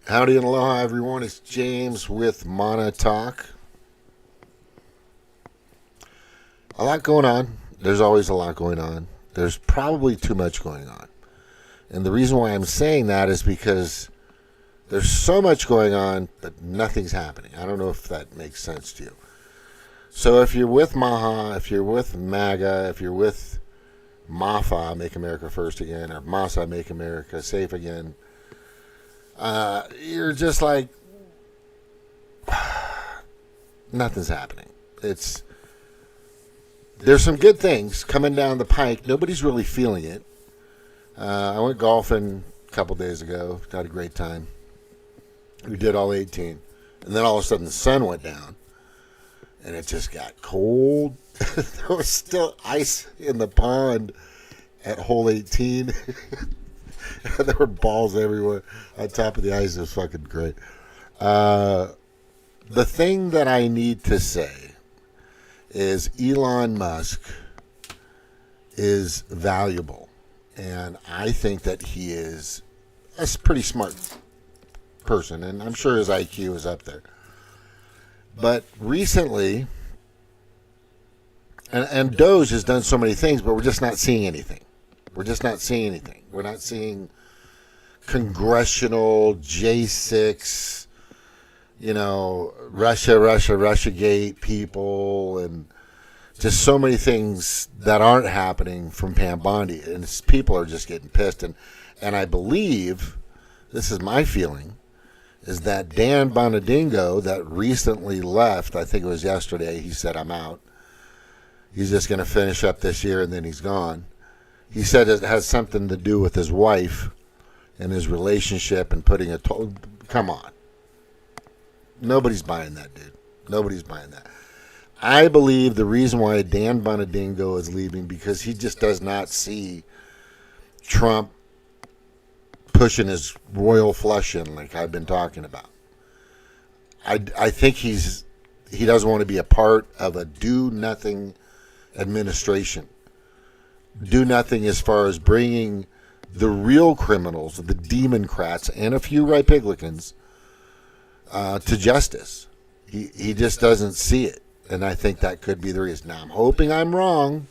Howdy and aloha, everyone. It's James with Mana Talk. A lot going on. There's always a lot going on. There's probably too much going on. And the reason why I'm saying that is because there's so much going on, but nothing's happening. I don't know if that makes sense to you. So if you're with Maha, if you're with MAGA, if you're with MAFA, Make America First Again, or MASA, Make America Safe Again, you're just like, nothing's happening. There's some good things coming down the pike. Nobody's really feeling it. I went golfing a couple days ago. Had a great time. We did all 18. And then all of a sudden the sun went down. And it just got cold. There was still ice in the pond at hole 18. There were balls everywhere on top of the ice. It was fucking great. The thing that I need to say is Elon Musk is valuable. And I think that he is a pretty smart person. And I'm sure his IQ is up there. But recently, and Doge has done so many things, but we're just not seeing anything. We're just not seeing anything. We're not seeing congressional J6, Russiagate people, and just so many things that aren't happening from Pam Bondi. And people are just getting pissed. And I believe, this is my feeling, is that Dan Bonadingo that recently left, I think it was yesterday, he said, I'm out. He's just going to finish up this year and then he's gone. He said it has something to do with his wife and his relationship and putting a come on. Nobody's buying that, dude. Nobody's buying that. I believe the reason why Dan Bonadingo is leaving because he just does not see Trump pushing his royal flush in like I've been talking about. I think he doesn't want to be a part of a do-nothing administration. Do nothing as far as bringing the real criminals, the Demoncrats, and a few Republicans to justice. He just doesn't see it, and I think that could be the reason. Now, I'm hoping I'm wrong.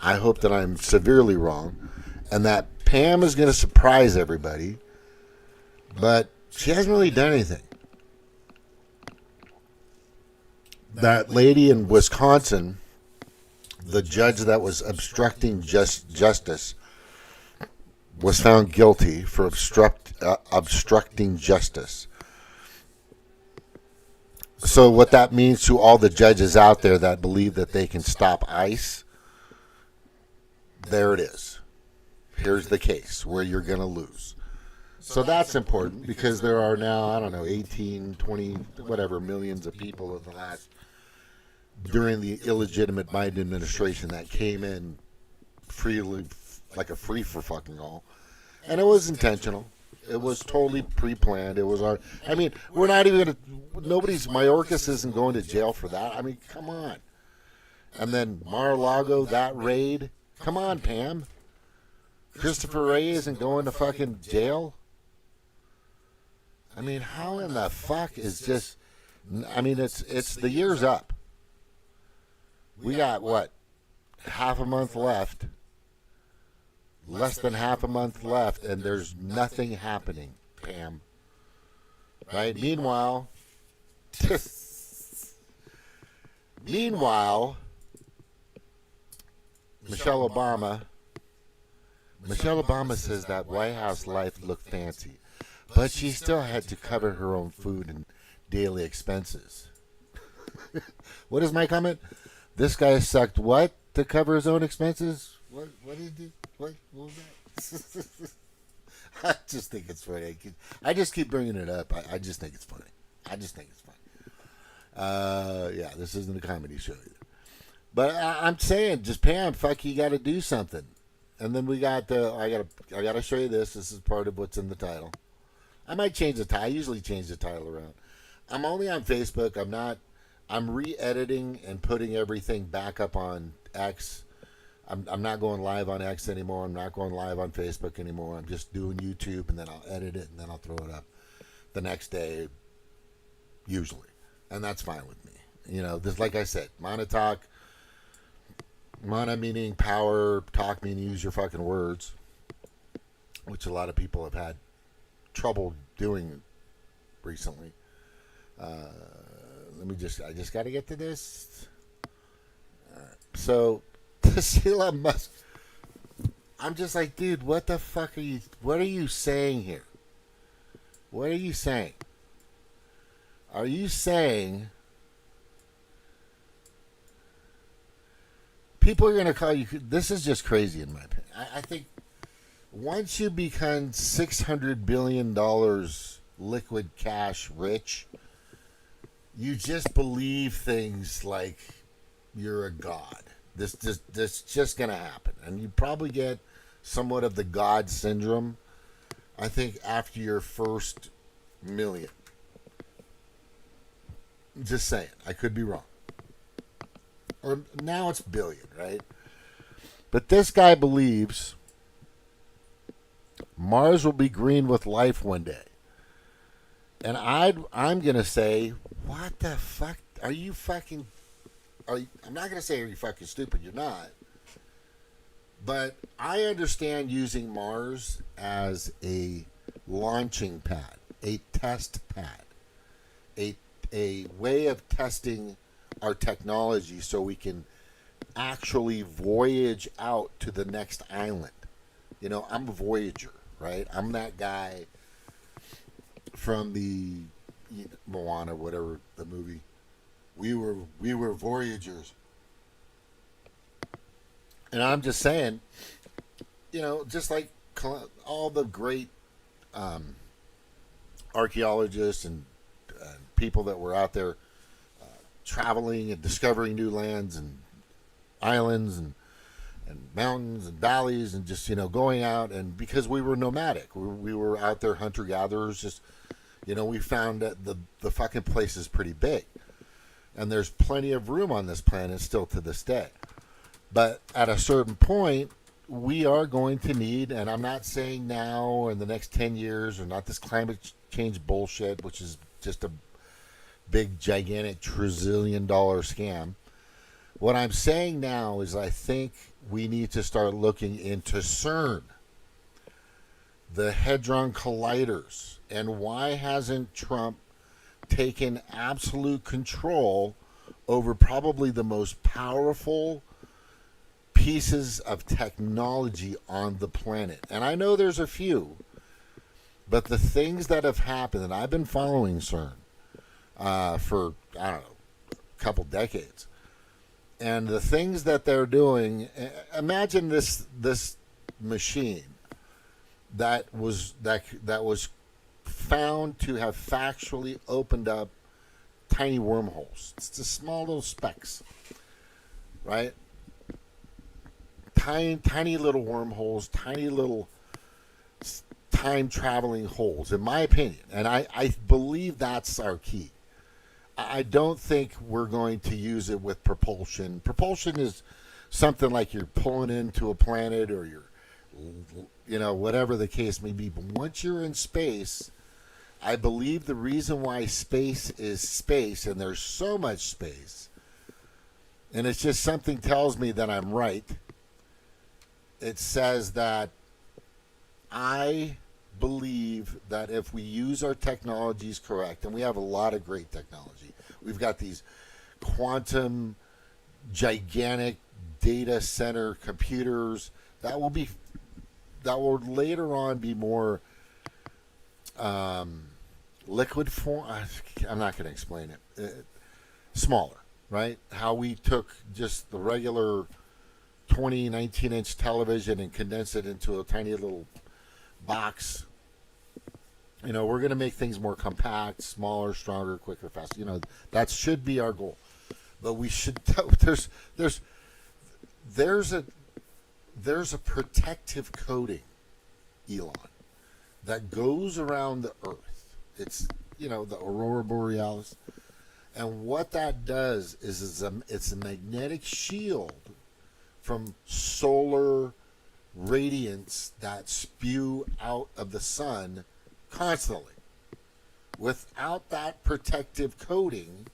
I hope that I'm severely wrong, and that Pam is going to surprise everybody, but she hasn't really done anything. That lady in Wisconsin, the judge that was obstructing justice, was found guilty for obstructing justice. So what that means to all the judges out there that believe that they can stop ICE, there it is. Here's the case where you're going to lose. So that's important because there are now, 18, 20, whatever, millions of people in the last, during the illegitimate Biden administration that came in freely, like a free for fucking all. And it was intentional. It was totally pre-planned. It was we're not even going to, Mayorkas isn't going to jail for that. I mean, come on. And then Mar-a-Lago, that raid. Come on, Pam. Christopher Wray isn't going to fucking jail. I mean, how in the fuck is just, it's the year's up. We got, what, half a month left. Less than half a month left, and there's nothing happening, Pam. Right? Meanwhile, Michelle Obama says that White House life looked fancy, but she still had to cover her own food and daily expenses. What is my comment? This guy sucked what to cover his own expenses? What did he do? What was that? I just think it's funny. I just keep bringing it up. I just think it's funny. Yeah, this isn't a comedy show either. But I'm saying, just Pam, fuck, you got to do something. And then we got the I gotta show you this. This is part of what's in the title. I might change the title. I usually change the title around. I'm only on Facebook. I'm not. I'm re-editing and putting everything back up on X. I'm not going live on X anymore. I'm not going live on Facebook anymore. I'm just doing YouTube, and then I'll edit it, and then I'll throw it up the next day, usually, and that's fine with me. You know, this, like I said, monotalk. Mana meaning power, talk meaning use your fucking words, which a lot of people have had trouble doing recently. I just got to get to this. So, this Elon Musk, I'm just like, dude, what the fuck what are you saying here? What are you saying? Are you saying people are going to call you, this is just crazy in my opinion. I think once you become $600 billion liquid cash rich, you just believe things like you're a god. This just going to happen. And you probably get somewhat of the god syndrome, I think, after your first million. Just saying. I could be wrong. Or now it's billion, right? But this guy believes Mars will be green with life one day. And I'm going to say, what the fuck? Are you fucking... I'm not going to say are you fucking stupid. You're not. But I understand using Mars as a launching pad, a test pad, a way of testing our technology so we can actually voyage out to the next island. You know, I'm a voyager, right? I'm that guy from the Moana, whatever the movie. We were voyagers. And I'm just saying, you know, just like all the great archaeologists and people that were out there traveling and discovering new lands and islands and mountains and valleys and just, you know, going out, and because we were nomadic, we were out there hunter gatherers, just, you know, we found that the fucking place is pretty big, and there's plenty of room on this planet still to this day. But at a certain point, we are going to need, and I'm not saying now or in the next 10 years or not this climate change bullshit, which is just a big, gigantic, trillion-dollar scam. What I'm saying now is I think we need to start looking into CERN, the Hadron Colliders, and why hasn't Trump taken absolute control over probably the most powerful pieces of technology on the planet. And I know there's a few, but the things that have happened, and I've been following CERN for, I don't know, a couple decades. And the things that they're doing, imagine this machine that was found to have factually opened up tiny wormholes. It's just small little specks, right? Tiny little wormholes, tiny little time traveling holes, in my opinion. And I believe that's our key. I don't think we're going to use it with propulsion. Propulsion is something like you're pulling into a planet or you're, you know, whatever the case may be. But once you're in space, I believe the reason why space is space, and there's so much space, and it's just something tells me that I'm right. It says that I believe that if we use our technologies correct, and we have a lot of great technology, we've got these quantum, gigantic data center computers that will later on be more liquid form. I'm not going to explain it. Smaller, right? How we took just the regular 19-inch television and condensed it into a tiny little box. You know, we're going to make things more compact, smaller, stronger, quicker, faster. You know, that should be our goal. But we should. There's there's a protective coating, Elon, that goes around the Earth. It's, the aurora borealis. And what that does is it's a magnetic shield from solar radiance that spew out of the sun constantly. Without that protective coating,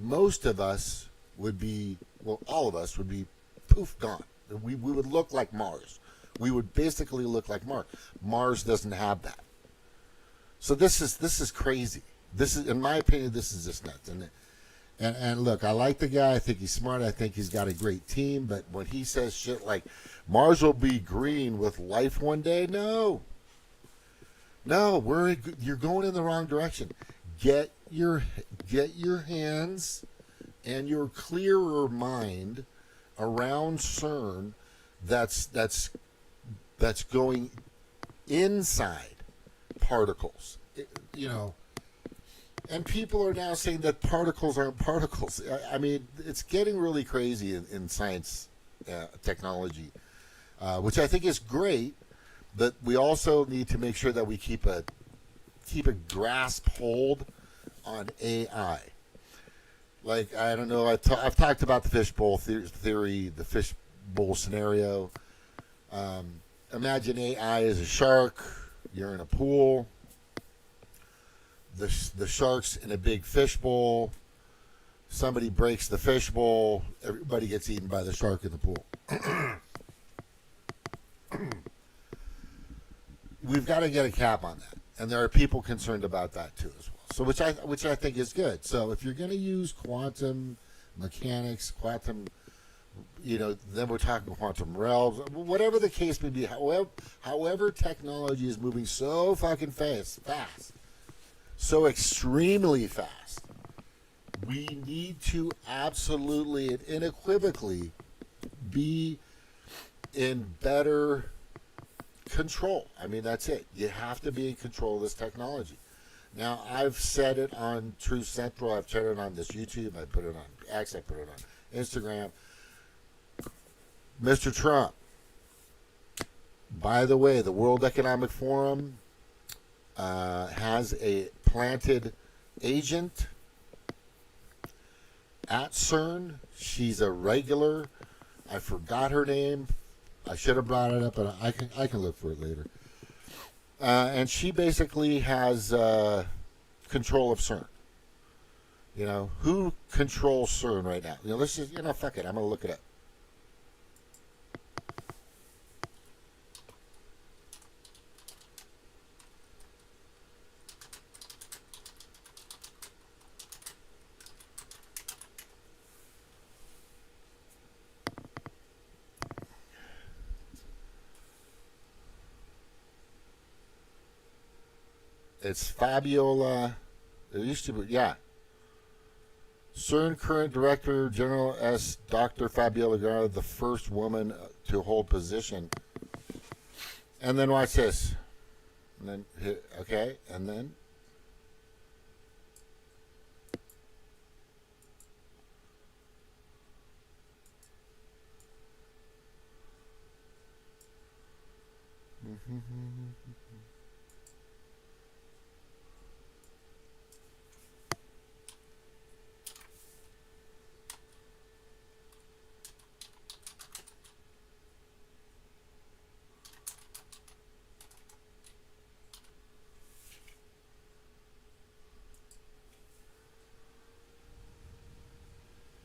most of us would be, well, all of us would be poof, gone. We would look like Mars. We would basically look like Mars. Mars doesn't have that. So this is crazy. This is, in my opinion, this is just nuts. And look, I like the guy. I think he's smart. I think he's got a great team. But when he says shit like Mars will be green with life one day, no, you're going in the wrong direction. Get your hands and your clearer mind around CERN. That's going inside particles. And people are now saying that particles aren't particles. I mean, it's getting really crazy in science technology, which I think is great. But we also need to make sure that we keep a grasp hold on AI. Like, I don't know, I've talked about the fishbowl theory, the fishbowl scenario. Imagine AI is a shark. You're in a pool. The shark's in a big fishbowl. Somebody breaks the fishbowl. Everybody gets eaten by the shark in the pool. We've got to get a cap on that, and there are people concerned about that too as well. So which I think is good. So if you're going to use quantum mechanics, then we're talking quantum realms, whatever the case may be. However technology is moving so fucking fast, so extremely fast, we need to absolutely and unequivocally be in better control. I mean, that's it. You have to be in control of this technology. Now, I've said it on Truth Central. I've said it on this YouTube. I put it on X. I put it on Instagram. Mr. Trump, by the way, the World Economic Forum has a planted agent at CERN. She's a regular. I forgot her name. I should have brought it up, but I can look for it later. And she basically has control of CERN. Who controls CERN right now? Let's just, fuck it. I'm going to look it up. It's Fabiola. It used to be, yeah. CERN current director general S. Dr. Fabiola Garra, the first woman to hold position. And then watch this. And then hit, okay, and then.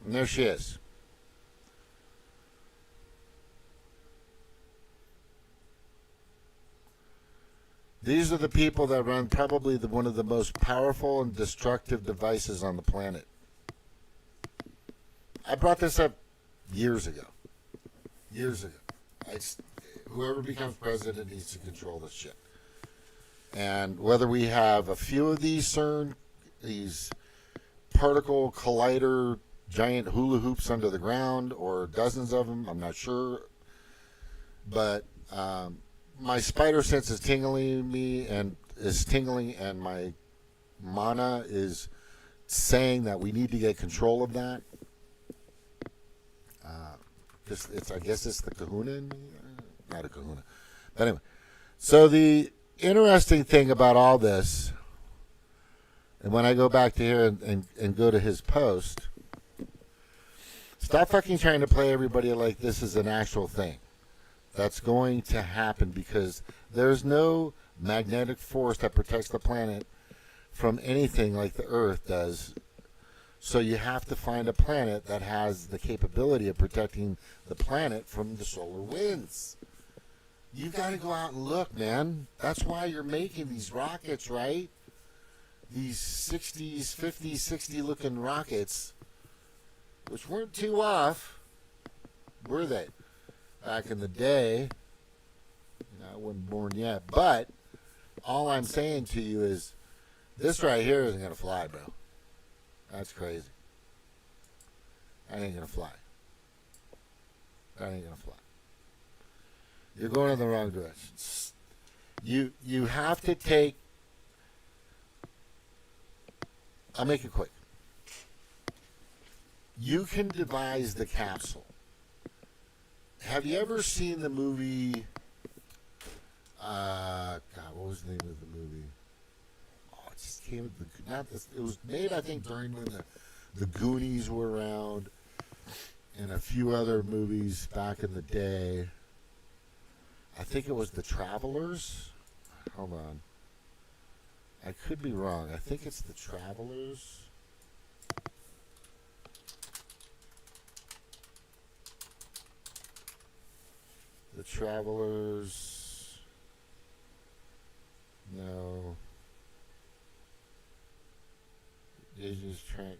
And there she is. These are the people that run probably one of the most powerful and destructive devices on the planet. I brought this up years ago. Whoever becomes president needs to control this shit. And whether we have a few of these CERN, these particle collider giant hula hoops under the ground, or dozens of them, I'm not sure. But my spider sense is tingling, and my mana is saying that we need to get control of that. It's I guess it's the kahuna in me. Not a kahuna. But anyway. So the interesting thing about all this, and when I go back to here and go to his post, stop fucking trying to play everybody like this is an actual thing. That's going to happen because there's no magnetic force that protects the planet from anything like the Earth does. So you have to find a planet that has the capability of protecting the planet from the solar winds. You got to go out and look, man. That's why you're making these rockets, right? These 60s, 50s, 60 looking rockets, which weren't too off, were they? Back in the day. I wasn't born yet. But all I'm saying to you is this right here isn't going to fly, bro. That's crazy. That ain't going to fly. That ain't going to fly. You're going in the wrong direction. You have to take... I'll make it quick. You can devise the capsule. Have you ever seen the movie... God, what was the name of the movie? Oh, it just came... It was made, I think, during when the Goonies were around. And a few other movies back in the day. I think it was The Travelers. Hold on. I could be wrong. I think it's The Travelers. The Travelers. No. Asians track.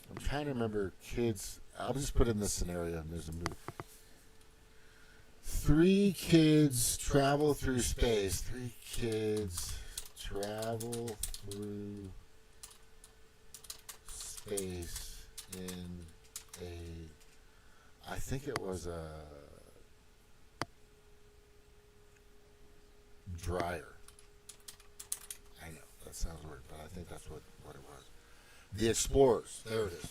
I'm trying to remember kids. I'll just put in this scenario and there's a movie. 3 kids travel through space. 3 kids travel through space in I think it was a dryer. I know, that sounds weird, but I think that's what it was. The Explorers. There it is.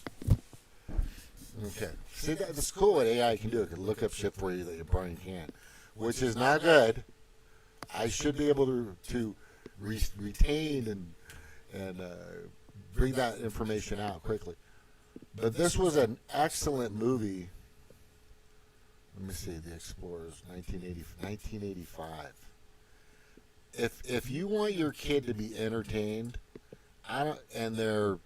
Okay. See, that's cool what AI can do. It can look up shit for you that your brain can't, which is not good. I should be able to retain and bring that information out quickly. But this was an excellent movie. Let me see, The Explorers, 1985. If you want your kid to be entertained, and they're,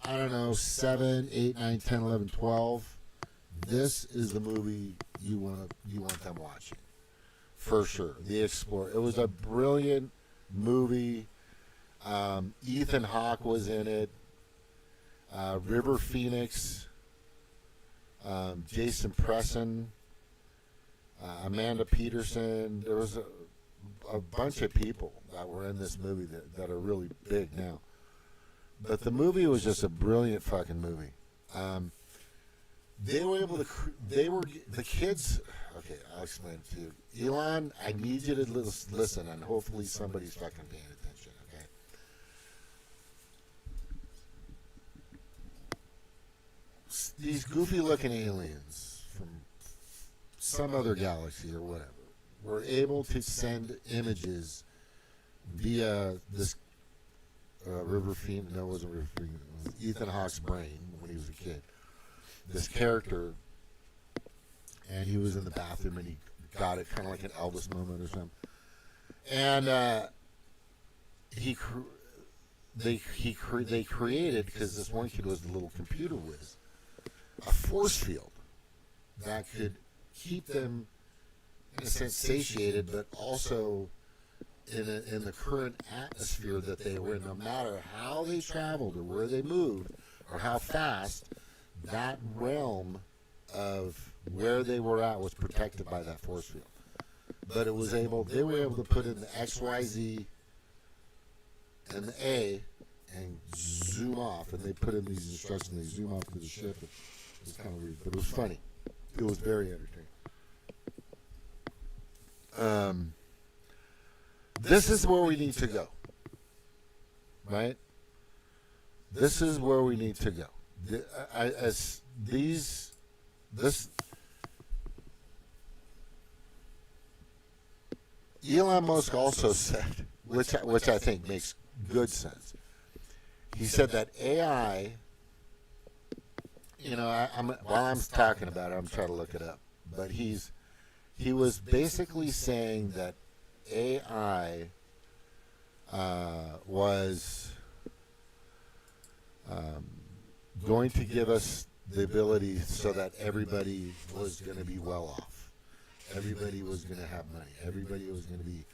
I don't know, 7, 8, 9, 10, 11, 12, this is the movie you want them watching. For sure. The Explorer. It was a brilliant movie. Ethan Hawke was in it. River Phoenix. Jason Presson. Amanda Peterson. There was a bunch of people that were in this movie that are really big now. But the movie was just a brilliant fucking movie. They were able to... The kids... Okay, I'll explain it to you. Elon, I need you to listen, and hopefully somebody's fucking paying attention, okay? These goofy-looking aliens from some other galaxy or whatever were able to send images via this River Phoenix. No, it wasn't River Phoenix. It was Ethan Hawke's brain when he was a kid. This character, and he was in the bathroom and he got it kind of like an Elvis moment or something. And they created, because this one kid was the little computer whiz, a force field that could keep them in a sense satiated, but also in the current atmosphere that they were in. No matter how they traveled or where they moved or how fast, that realm of where they were at was protected by that force field. But they were able to put in the XYZ and the A and zoom off, and they put in these instructions. They zoom off to the ship. It was kind of weird, but it was funny. It was very entertaining. This is where we need to go, right? This is where we need to go. as this Elon Musk also said, which I think makes good sense. He said that AI, while I'm talking about it, I'm trying to look it up, but he was basically saying that AI was going to give us the ability so that everybody was going to be well off. Everybody was going to have money. Everybody was going to be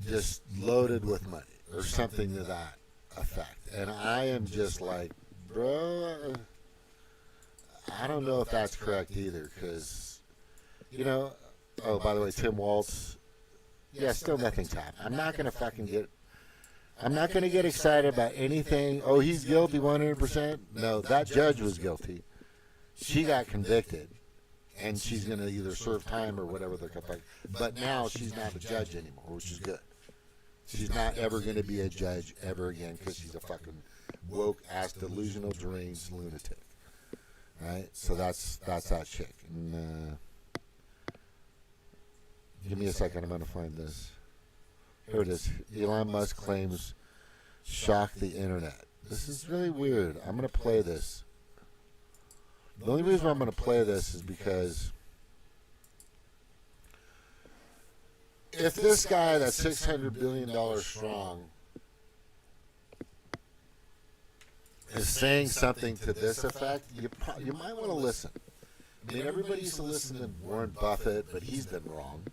just loaded with money or something to that effect. And I am just like, bro, I don't know if that's correct either, because, oh, by the way, Tim Waltz, yeah, still nothing's happened. I'm not going to get excited about anything. Oh, he's guilty 100%. No, that judge was guilty. She got convicted, and she's going to either serve time or whatever they're going to. But now she's not a judge anymore, which is good. She's not ever going to be a judge ever again because she's a fucking woke-ass, delusional, deranged lunatic. Right? So that's that chick. And, give me a second. I'm going to find this. Here it is. Elon Musk claims shock the internet. This is really weird. I'm going to play this. The only reason I'm going to play this is because if this guy that's $600 billion strong is saying something to this effect, you might want to listen. I mean, everybody used to listen to Warren Buffett, but he's been wrong.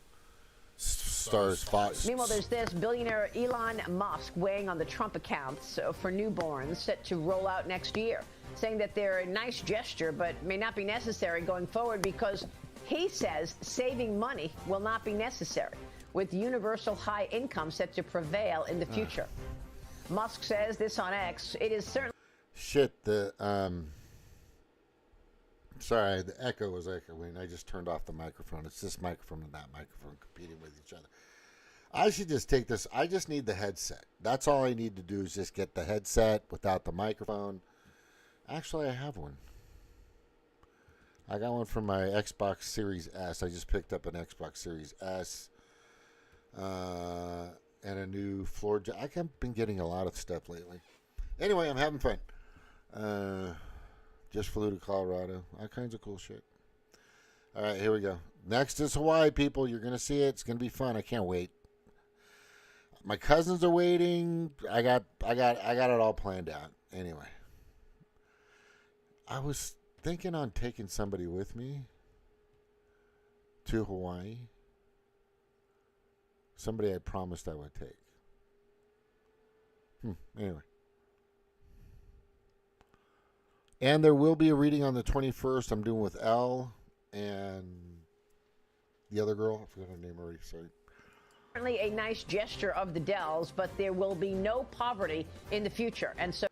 Stars Fox. Meanwhile, there's this billionaire Elon Musk weighing on the Trump accounts for newborns set to roll out next year, saying that they're a nice gesture but may not be necessary going forward because he says saving money will not be necessary, with universal high income set to prevail in the future. Musk says this on X. It is certainly... Shit, sorry, the echo was echoing. I just turned off the microphone. It's this microphone and that microphone competing with each other. I should just take this. I just need the headset. That's all I need to do is just get the headset without the microphone. Actually, I have one. I got one from my Xbox Series S. I just picked up an Xbox Series S and a new floor jack. I've been getting a lot of stuff lately. Anyway, I'm having fun. Just flew to Colorado. All kinds of cool shit. All right, here we go. Next is Hawaii, people. You're going to see it. It's going to be fun. I can't wait. My cousins are waiting. I got it all planned out. Anyway, I was thinking on taking somebody with me to Hawaii. Somebody I promised I would take. Anyway. And there will be a reading on the 21st. I'm doing with Elle and the other girl. I forgot her name already. Sorry. Certainly a nice gesture of the Dells, but there will be no poverty in the future. And so...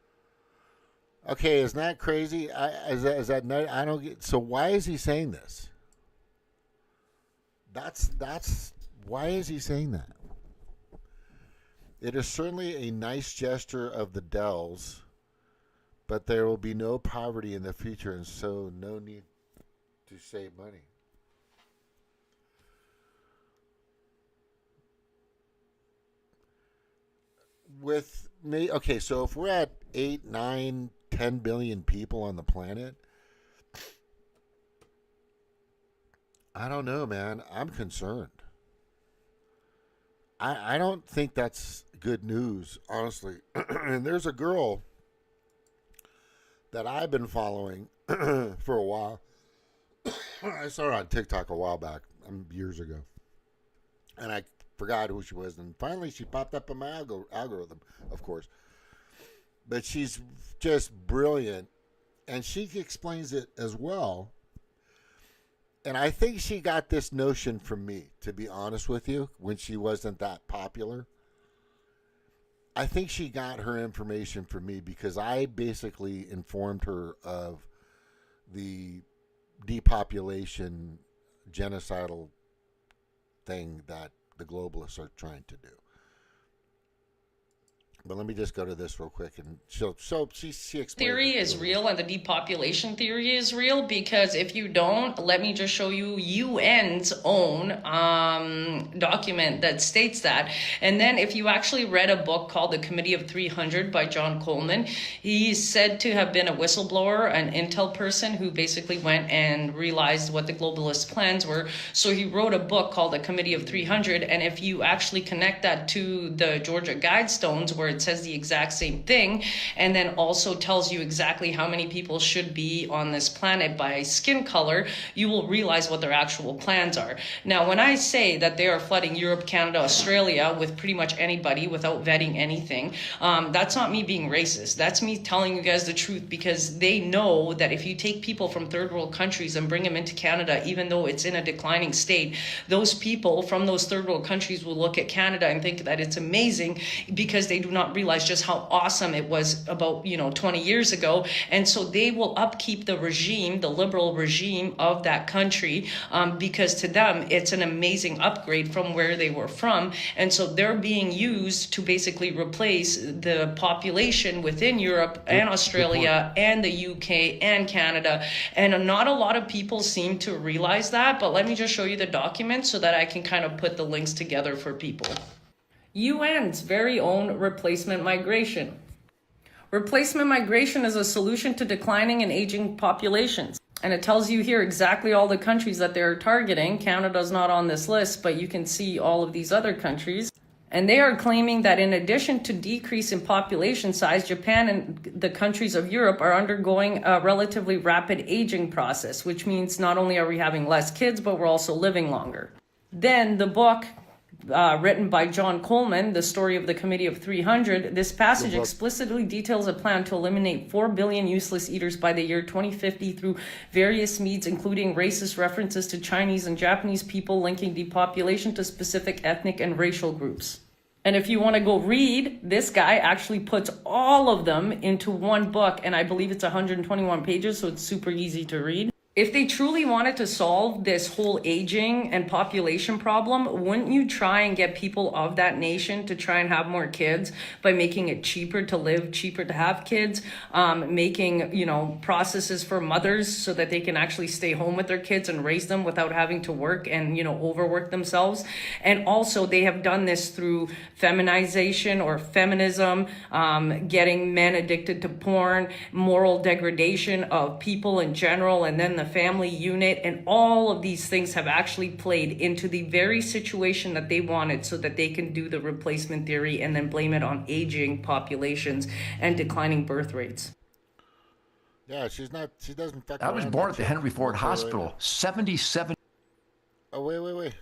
Okay, isn't that crazy? Is that I don't get. So why is he saying this? That's why is he saying that? It is certainly a nice gesture of the Dells, but there will be no poverty in the future, and so no need to save money. With me, okay, so if we're at 8, 9, 10 billion people on the planet, I don't know, man. I'm concerned. I don't think that's good news, honestly. And there's a girl that I've been following for a while. I saw her on TikTok a while back, years ago. And I forgot who she was. And finally she popped up in my algorithm, of course. But she's just brilliant. And she explains it as well. And I think she got this notion from me, to be honest with you, when she wasn't that popular. I think she got her information from me because I basically informed her of the depopulation genocidal thing that the globalists are trying to do. But let me just go to this real quick, and she explains Theory it is really real and the depopulation theory is real, because if you don't, let me just show you UN's own document that states that. And then if you actually read a book called The Committee of 300 by John Coleman, he's said to have been a whistleblower, an intel person who basically went and realized what the globalist plans were. So he wrote a book called The Committee of 300, and if you actually connect that to the Georgia Guidestones, where it says the exact same thing, and then also tells you exactly how many people should be on this planet by skin color, you will realize what their actual plans are. Now, when I say that they are flooding Europe, Canada, Australia with pretty much anybody without vetting anything, that's not me being racist. That's me telling you guys the truth, because they know that if you take people from third world countries and bring them into Canada, even though it's in a declining state, those people from those third world countries will look at Canada and think that it's amazing, because they do not realize just how awesome it was about 20 years ago. And so they will upkeep the regime, the liberal regime of that country, because to them it's an amazing upgrade from where they were from. And so they're being used to basically replace the population within Europe and Australia and the UK and Canada. And not a lot of people seem to realize that, but let me just show you the document so that I can kind of put the links together for people. UN's very own replacement migration. Replacement migration is a solution to declining and aging populations. And it tells you here exactly all the countries that they're targeting. Canada's not on this list, but you can see all of these other countries. And they are claiming that in addition to decrease in population size, Japan and the countries of Europe are undergoing a relatively rapid aging process, which means not only are we having less kids, but we're also living longer. Then the book written by John Coleman, The Story of the Committee of 300, this passage explicitly details a plan to eliminate 4 billion useless eaters by the year 2050 through various means, including racist references to Chinese and Japanese people, linking depopulation to specific ethnic and racial groups. And if you want to go read, this guy actually puts all of them into one book, and I believe it's 121 pages, so it's super easy to read. If they truly wanted to solve this whole aging and population problem, wouldn't you try and get people of that nation to try and have more kids by making it cheaper to live, cheaper to have kids, making, processes for mothers so that they can actually stay home with their kids and raise them without having to work and, overwork themselves. And also they have done this through feminization or feminism, getting men addicted to porn, moral degradation of people in general, and then the family unit, and all of these things have actually played into the very situation that they wanted, so that they can do the replacement theory and then blame it on aging populations and declining birth rates. Yeah, she doesn't fuck I was around, born that at the chick. Henry Ford I'll tell you right Hospital now. 77 Oh, wait.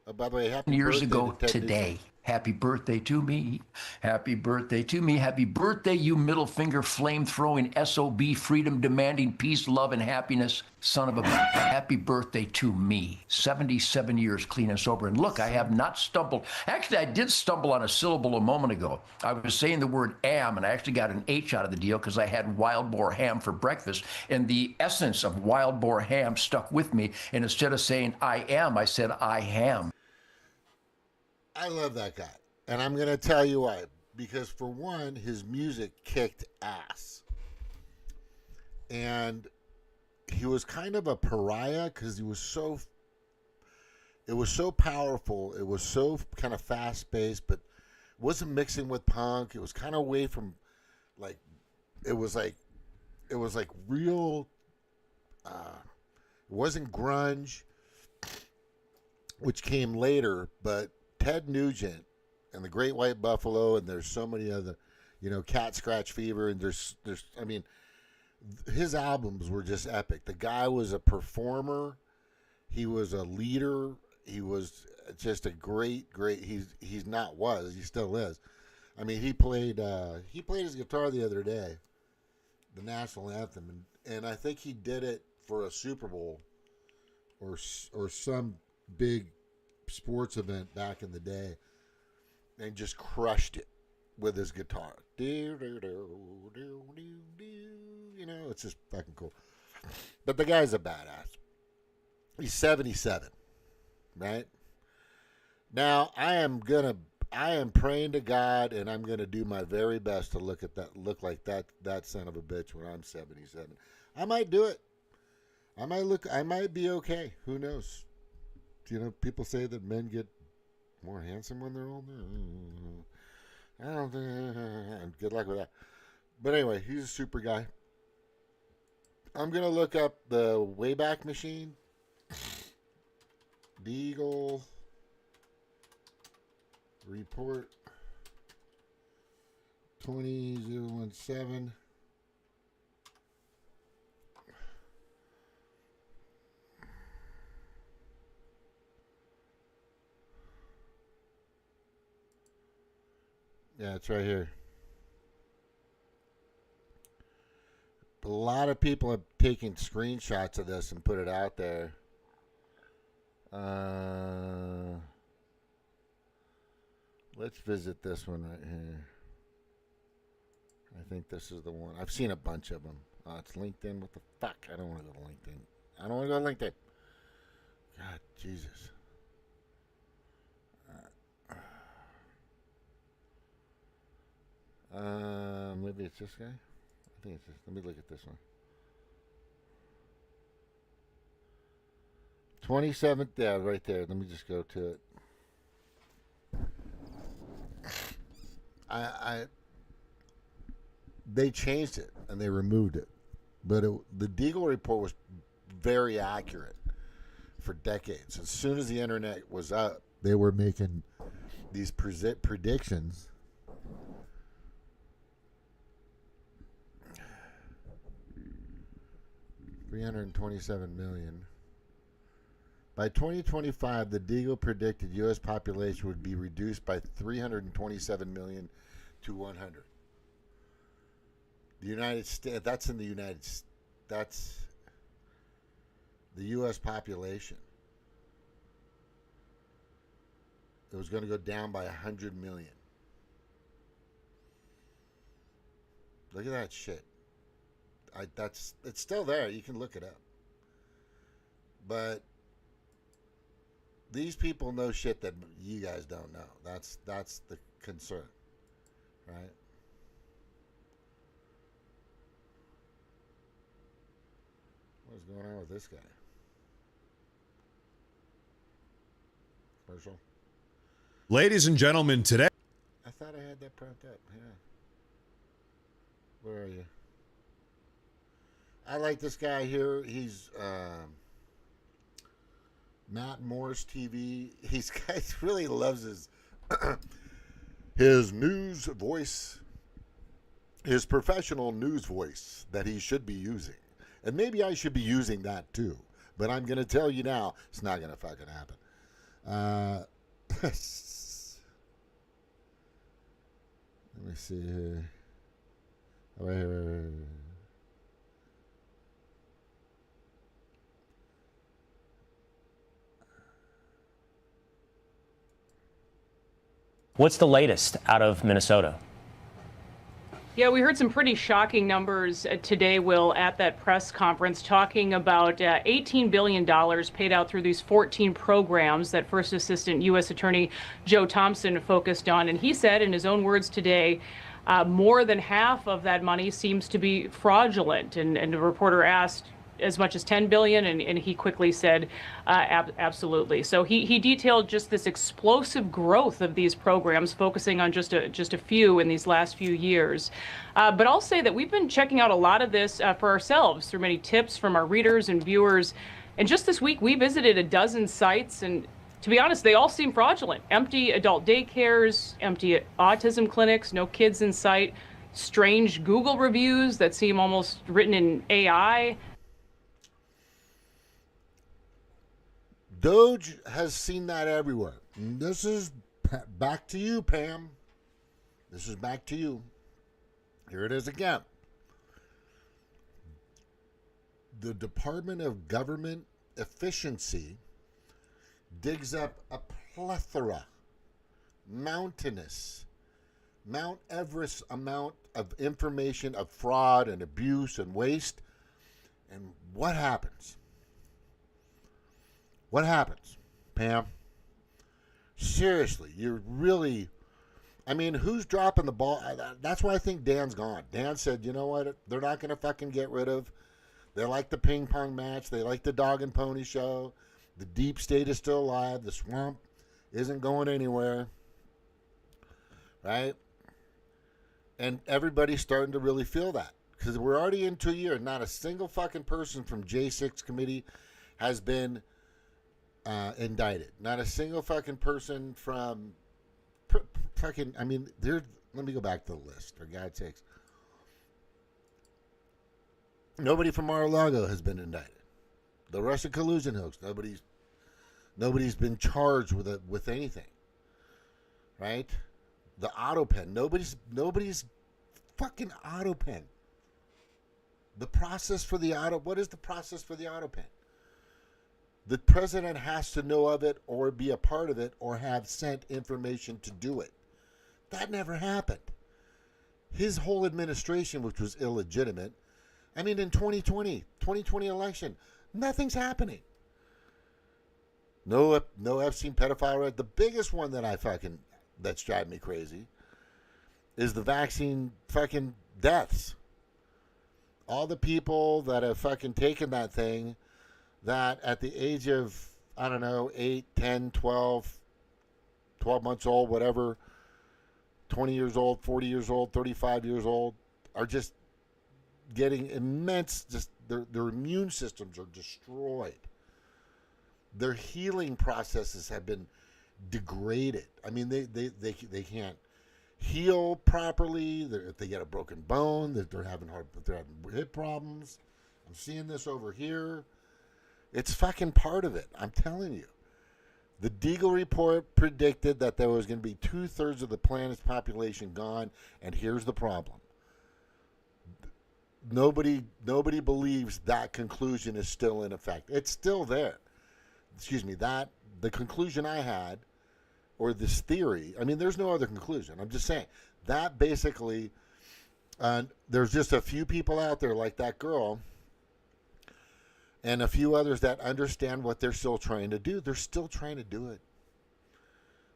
Oh, by the way, happy years birthday ago to Ted today. Nugent. Happy birthday to me. Happy birthday to me. Happy birthday, you middle finger flame throwing SOB, freedom demanding peace, love, and happiness. Son of a happy birthday to me. 77 years clean and sober. And look, I have not stumbled. Actually, I did stumble on a syllable a moment ago. I was saying the word am, and I actually got an H out of the deal because I had wild boar ham for breakfast. And the essence of wild boar ham stuck with me. And instead of saying I am, I said I am. I love that guy. And I'm going to tell you why. Because, for one, his music kicked ass. And he was kind of a pariah because it was so powerful. It was so kind of fast-paced, but wasn't mixing with punk. It was kind of away from, it was like real, it wasn't grunge, which came later, but Ted Nugent and the Great White Buffalo, and there's so many other, Cat Scratch Fever, and his albums were just epic. The guy was a performer. He was a leader. He was just a great. He still is. I mean, he played his guitar the other day, the national anthem, and I think he did it for a Super Bowl or some big sports event back in the day, and just crushed it with his guitar. It's just fucking cool. But the guy's a badass. He's 77, right? Now, I am praying to God, and I'm going to do my very best to look like that son of a bitch when I'm 77. I might do it. I might be okay. Who knows? People say that men get more handsome when they're older. I don't think. Good luck with that. But anyway, he's a super guy. I'm going to look up the Wayback Machine. Deagle report 20017. Yeah, it's right here. A lot of people have taken screenshots of this and put it out there. Let's visit this one right here. I think this is the one. I've seen a bunch of them. It's LinkedIn. What the fuck? I don't want to go to LinkedIn. I don't want to go to LinkedIn. God, Jesus. Maybe it's this guy. I think it's this. Let me look at this one. 27th, yeah, right there. Let me just go to it. They changed it and they removed it, but the Deagle report was very accurate for decades. As soon as the internet was up, they were making these predictions. $327 million. By 2025, the Deagle predicted U.S. population would be reduced by 327 million to 100. The United States, that's in the United States, that's the U.S. population. It was going to go down by 100 million. Look at that shit. It's still there. You can look it up. But these people know shit that you guys don't know. That's the concern, right? What's going on with this guy? Commercial. Ladies and gentlemen, today. I thought I had that propped up. Yeah. Where are you? I like this guy here. He's Matt Morris TV. He really loves his his news voice, his professional news voice that he should be using. And maybe I should be using that too. But I'm going to tell you now, it's not going to fucking happen. Let me see here. Wait. What's the latest out of Minnesota? Yeah, we heard some pretty shocking numbers today, Will, at that press conference, talking about $18 billion paid out through these 14 programs that First Assistant U.S. Attorney Joe Thompson focused on. And he said, in his own words today, more than half of that money seems to be fraudulent. And the reporter asked, as much as 10 billion, and he quickly said absolutely. So he detailed just this explosive growth of these programs, focusing on just a few in these last few years. But I'll say that we've been checking out a lot of this for ourselves through many tips from our readers and viewers. And just this week, we visited a dozen sites, and to be honest, they all seem fraudulent. Empty adult daycares, empty autism clinics, no kids in sight, strange Google reviews that seem almost written in AI. Doge has seen that everywhere. And this is back to you, Pam. This is back to you. Here it is again. The Department of Government Efficiency digs up a plethora, mountainous, Mount Everest amount of information of fraud and abuse and waste. And what happens? What happens, Pam? Seriously, you're really I mean, who's dropping the ball? That's why I think Dan's gone. Dan said, you know what? They're not going to fucking get rid of. They like the ping pong match. They like the dog and pony show. The deep state is still alive. The swamp isn't going anywhere. Right? And everybody's starting to really feel that. Because we're already into a year. Not a single fucking person from J6 committee has been indicted. Not a single fucking person from fucking, I mean, let me go back to the list, for God's sakes. Nobody from Mar-a-Lago has been indicted. The Russia collusion hoax, nobody's been charged with anything. Right? The auto pen, nobody's fucking auto pen. The process for the auto, what is the process for the auto pen? The president has to know of it or be a part of it or have sent information to do it. That never happened. His whole administration, which was illegitimate, I mean, in 2020 election, nothing's happening. No Epstein pedophile. The biggest one that's driving me crazy is the vaccine fucking deaths. All the people that have fucking taken that thing that at the age of, I don't know, 8, 10, 12 months old, whatever, 20 years old, 40 years old, 35 years old, are just getting immense, just their immune systems are destroyed. Their healing processes have been degraded. I mean, they can't heal properly. If they get a broken bone, they're having hip problems. I'm seeing this over here. It's fucking part of it. I'm telling you. The Deagle report predicted that there was going to be 2/3 of the planet's population gone, and here's the problem. Nobody believes that conclusion is still in effect. It's still there. Excuse me, the conclusion I had, or this theory, I mean, there's no other conclusion. I'm just saying, that basically, there's just a few people out there like that girl and a few others that understand what they're still trying to do. They're still trying to do it.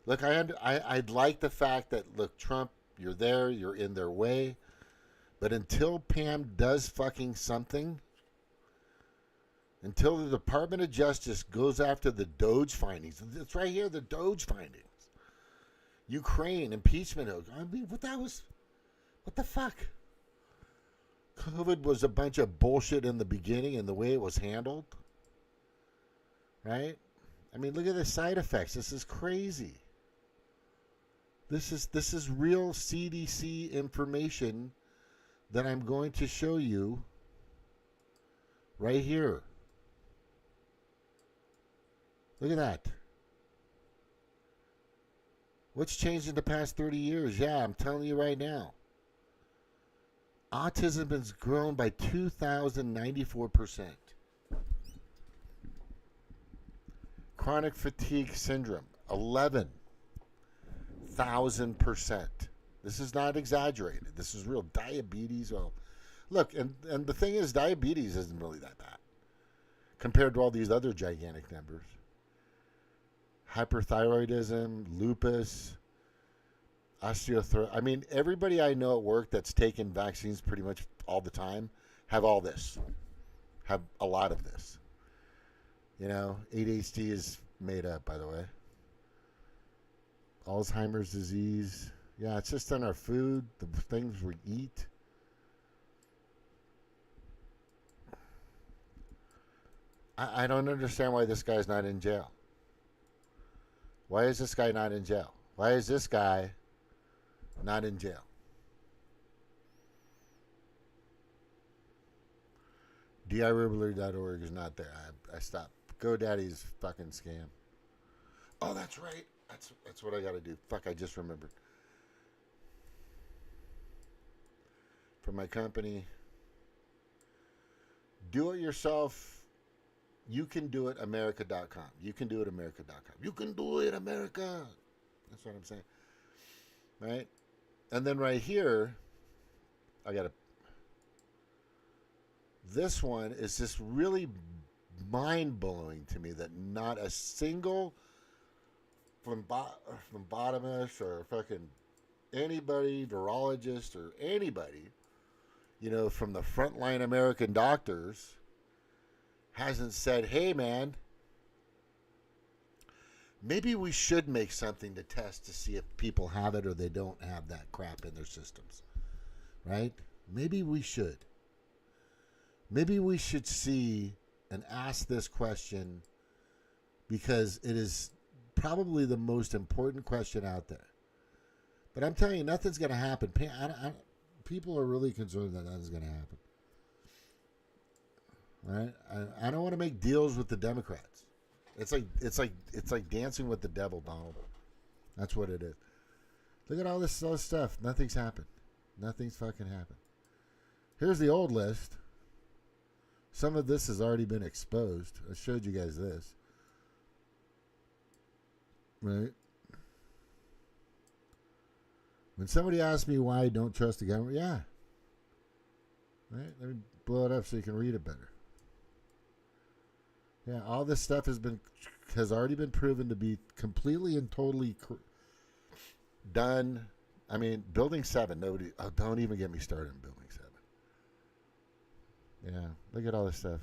Look, I'd like the fact that, look, Trump, you're there, you're in their way. But until Pam does fucking something, until the Department of Justice goes after the Doge findings, it's right here, the Doge findings. Ukraine, impeachment. I mean, what the fuck? COVID was a bunch of bullshit in the beginning and the way it was handled. Right? I mean, look at the side effects. This is crazy. This is real CDC information that I'm going to show you right here. Look at that. What's changed in the past 30 years? Yeah, I'm telling you right now. Autism has grown by 2,094%. Chronic fatigue syndrome, 11,000%. This is not exaggerated. This is real. Diabetes. Well, look, and the thing is, diabetes isn't really that bad compared to all these other gigantic numbers. Hyperthyroidism, lupus, osteoarthritis. I mean, everybody I know at work that's taken vaccines pretty much all the time have all this, have a lot of this. You know, ADHD is made up, by the way. Alzheimer's disease. Yeah, it's just in our food, the things we eat. I don't understand why this guy's not in jail. Why is this guy not in jail? Why is this guy not in jail? DIRibbler.org is not there. I stopped. GoDaddy's fucking scam. Oh, that's right. That's what I got to do. Fuck, I just remembered. For my company, do it yourself. You can do it, America.com. You can do it, America.com. You can do it, America. That's what I'm saying. Right? And then right here, this one is just really mind-blowing to me that not a single phlebotomist or fucking anybody, virologist or anybody, from the frontline American doctors hasn't said, hey, man, maybe we should make something to test to see if people have it or they don't have that crap in their systems, right? Maybe we should. Maybe we should see and ask this question because it is probably the most important question out there. But I'm telling you, nothing's going to happen. People are really concerned that nothing's going to happen. Right? I don't want to make deals with the Democrats. It's like dancing with the devil, Donald. That's what it is. Look at all this stuff. Nothing's happened. Nothing's fucking happened. Here's the old list. Some of this has already been exposed. I showed you guys this. Right? When somebody asks me why I don't trust the government, yeah. Right? Let me blow it up so you can read it better. Yeah, all this stuff has already been proven to be completely and totally done. I mean, Building 7, don't even get me started on Building 7. Yeah, look at all this stuff.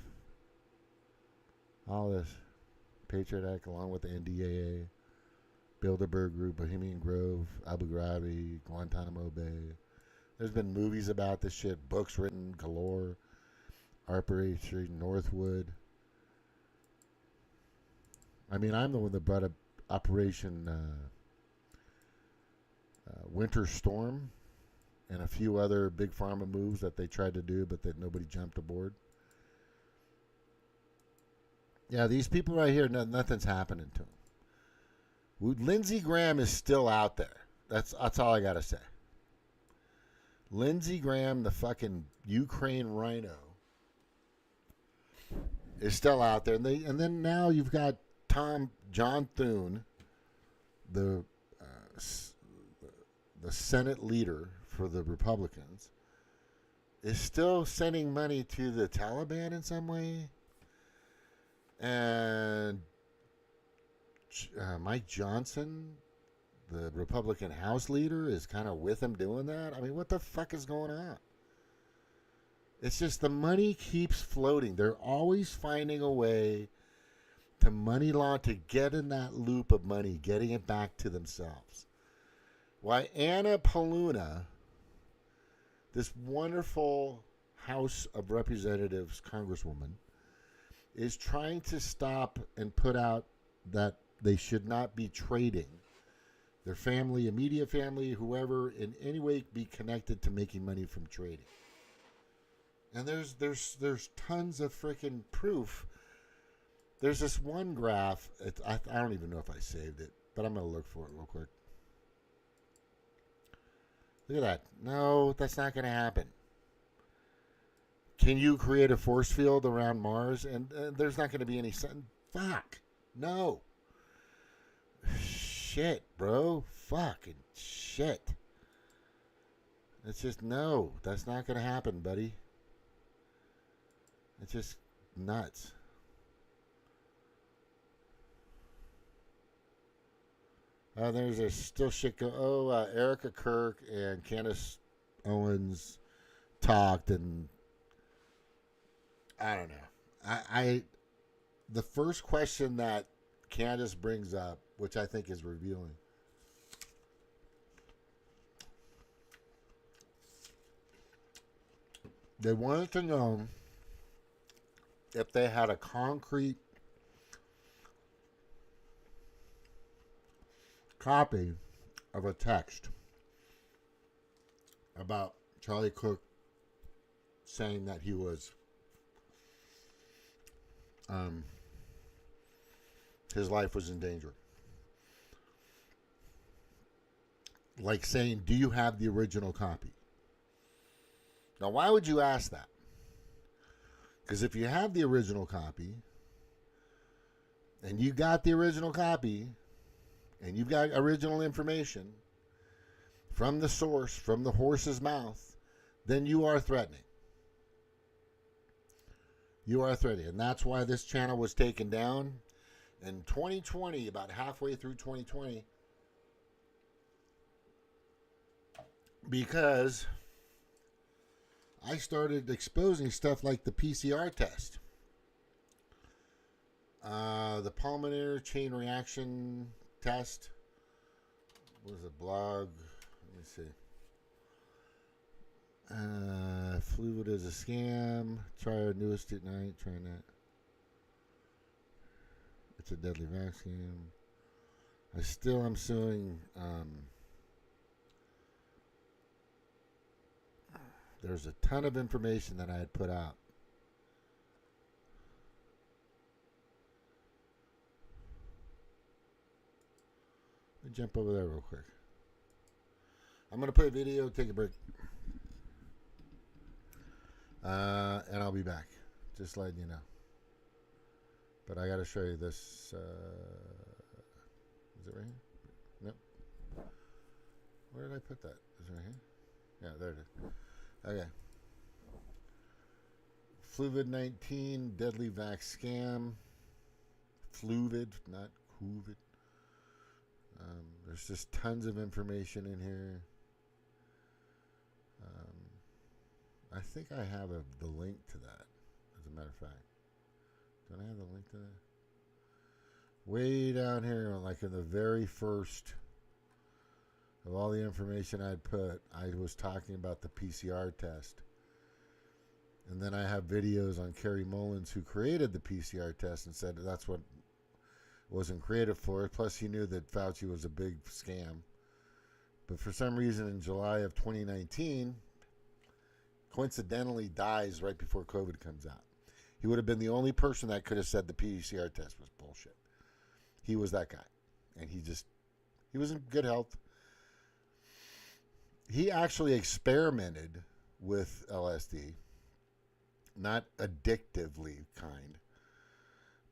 All this. Patriot Act along with the NDAA, Bilderberg Group, Bohemian Grove, Abu Ghraib, Guantanamo Bay. There's been movies about this shit, books written galore, Operation Northwood. I mean, I'm the one that brought up Operation Winter Storm and a few other big pharma moves that they tried to do, but that nobody jumped aboard. Yeah, these people right here, nothing's happening to them. Lindsey Graham is still out there. That's all I got to say. Lindsey Graham, the fucking Ukraine rhino, is still out there. And then now you've got John Thune, the Senate leader for the Republicans, is still sending money to the Taliban in some way. And Mike Johnson, the Republican House leader, is kind of with him doing that. I mean, what the fuck is going on? It's just the money keeps floating. They're always finding a way to money laundering, to get in that loop of money, getting it back to themselves. Why Anna Paluna, this wonderful House of Representatives congresswoman, is trying to stop and put out that they should not be trading their family, immediate family, whoever, in any way be connected to making money from trading. And there's tons of freaking proof. There's this one graph. I don't even know if I saved it, but I'm going to look for it real quick. Look at that. No, that's not going to happen. Can you create a force field around Mars? And there's not going to be any sun. Fuck. No. Shit, bro. Fucking shit. It's just, no. That's not going to happen, buddy. It's just nuts. There's a still shit Erica Kirk and Candace Owens talked, and I don't know. The first question that Candace brings up, which I think is revealing, they wanted to know if they had a concrete copy of a text about Charlie Cook saying that he was his life was in danger. Like saying, do you have the original copy? Now, why would you ask that? Because if you have the original copy, and you got the original copy, and you've got original information from the source, from the horse's mouth, then you are threatening. You are threatening. And that's why this channel was taken down. In 2020, about halfway through 2020, because I started exposing stuff like the PCR test, the pulmonary chain reaction test. What was a blog? Let me see. Fluid is a scam. Try our newest at night. Trying that. It's a deadly vaccine. I still am suing. There's a ton of information that I had put out. Let me jump over there real quick. I'm going to play a video, take a break. And I'll be back. Just letting you know. But I got to show you this. Is it right here? Nope. Where did I put that? Is it right here? Yeah, there it is. Okay. Fluvid-19 deadly vax scam. Fluvid, not COVID. There's just tons of information in here. I think I have the link to that, as a matter of fact. Don't I have the link to that? Way down here, like in the very first of all the information I'd put, I was talking about the PCR test. And then I have videos on Kerry Mullins, who created the PCR test, and said that's what wasn't created for. Plus, he knew that Fauci was a big scam. But for some reason, in July of 2019, coincidentally dies right before COVID comes out. He would have been the only person that could have said the PCR test was bullshit. He was that guy. And he was in good health. He actually experimented with LSD. Not addictively kind.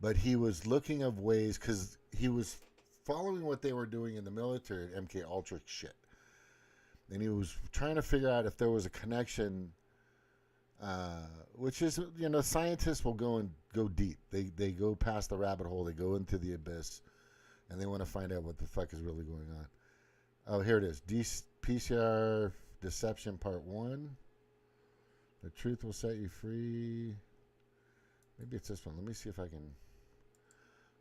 But he was looking of ways, because he was following what they were doing in the military, MK Ultra shit. And he was trying to figure out if there was a connection, which is, scientists will go deep. They go past the rabbit hole. They go into the abyss, and they want to find out what the fuck is really going on. Oh, here it is. PCR Deception Part 1. The truth will set you free. Maybe it's this one. Let me see if I can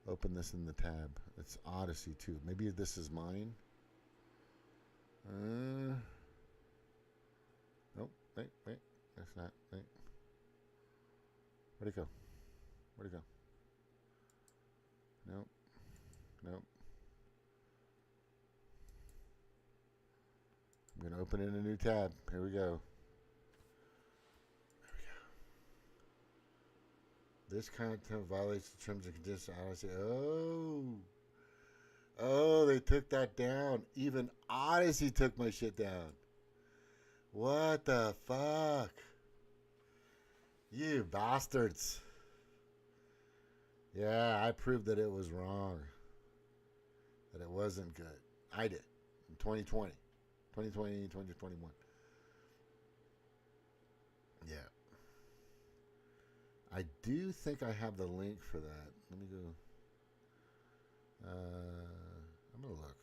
open this in the tab. It's Odyssey, too. Maybe this is mine. Nope. Wait. That's not. Wait. Where'd it go? Nope. I'm going to open it in a new tab. Here we go. This content violates the terms and conditions of Odyssey. Oh, they took that down. Even Odyssey took my shit down. What the fuck? You bastards. Yeah, I proved that it was wrong. That it wasn't good. I did. In 2020. 2021. Yeah. I do think I have the link for that. Let me go. I'm going to look.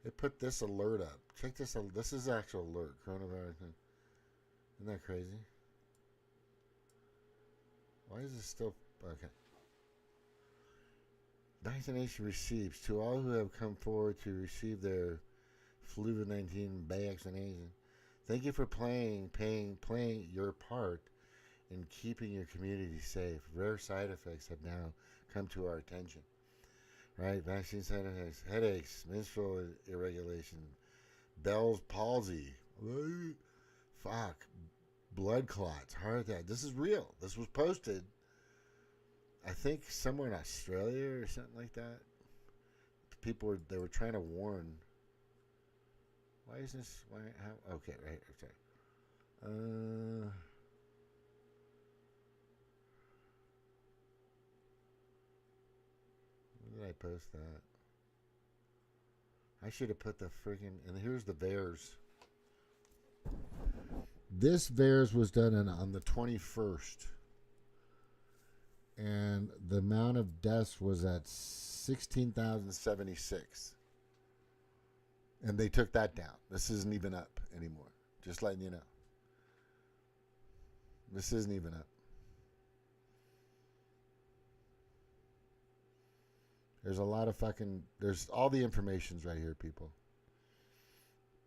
It put this alert up. Check this out. This is actual alert. Coronavirus. Isn't that crazy? Why is this still... Okay. Vaccination receipts to all who have come forward to receive their flu-19 vaccination. Thank you for playing your part in keeping your community safe. Rare side effects have now come to our attention. Right? Vaccine side effects, headaches, menstrual irregulation, Bell's palsy, fuck, blood clots, heart attack. This is real. This was posted, I think, somewhere in Australia or something like that. They were trying to warn. Why is this? Why? How? Okay, right. Okay. When did I post that? I should have put the freaking. And here's the VAERS. This VAERS was done on the 21st And the amount of deaths was at 16,076. And they took that down. This isn't even up anymore. Just letting you know. This isn't even up. There's a lot of fucking... There's all the information's right here, people.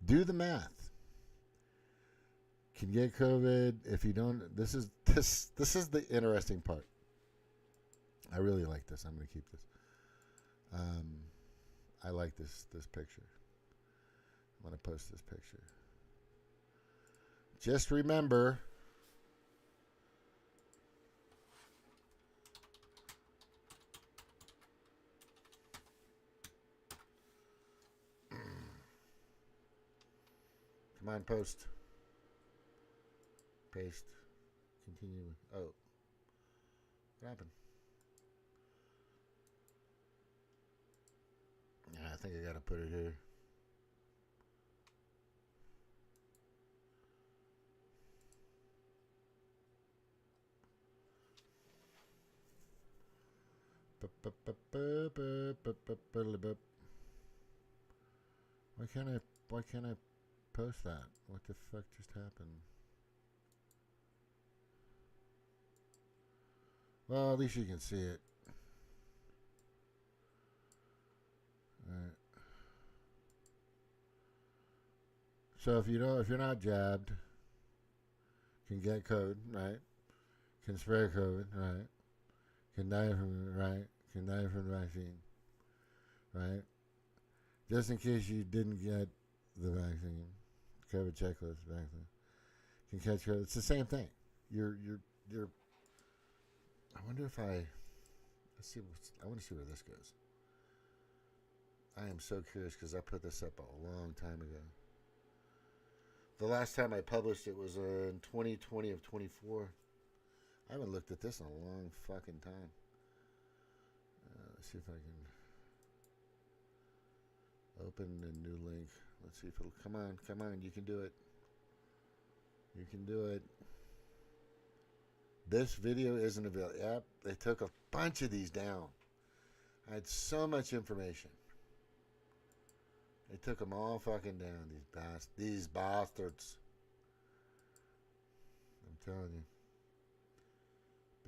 Do the math. Can get COVID if you don't... This is the interesting part. I really like this. I'm going to keep this. I like this picture. I'm going to post this picture. Just remember... Come on, post. Paste. Continue. Oh. What happened? Yeah, I think I gotta put it here. Why can't I post that? What the fuck just happened? Well, at least you can see it. Alright. So if you're not jabbed, can get COVID, right? Can spread COVID, right? Can die from it, right? Can die from the vaccine, right? Just in case you didn't get the vaccine, COVID checklist vaccine can catch COVID. It's the same thing. You're. I wonder if I want to see where this goes. I am so curious because I put this up a long time ago. The last time I published it was in 2020 of 24. I haven't looked at this in a long fucking time. Let's see if I can open a new link. Let's see if it'll come on. You can do it. You can do it. This video isn't available. Yep, they took a bunch of these down. I had so much information. They took them all fucking down. These bastards. I'm telling you.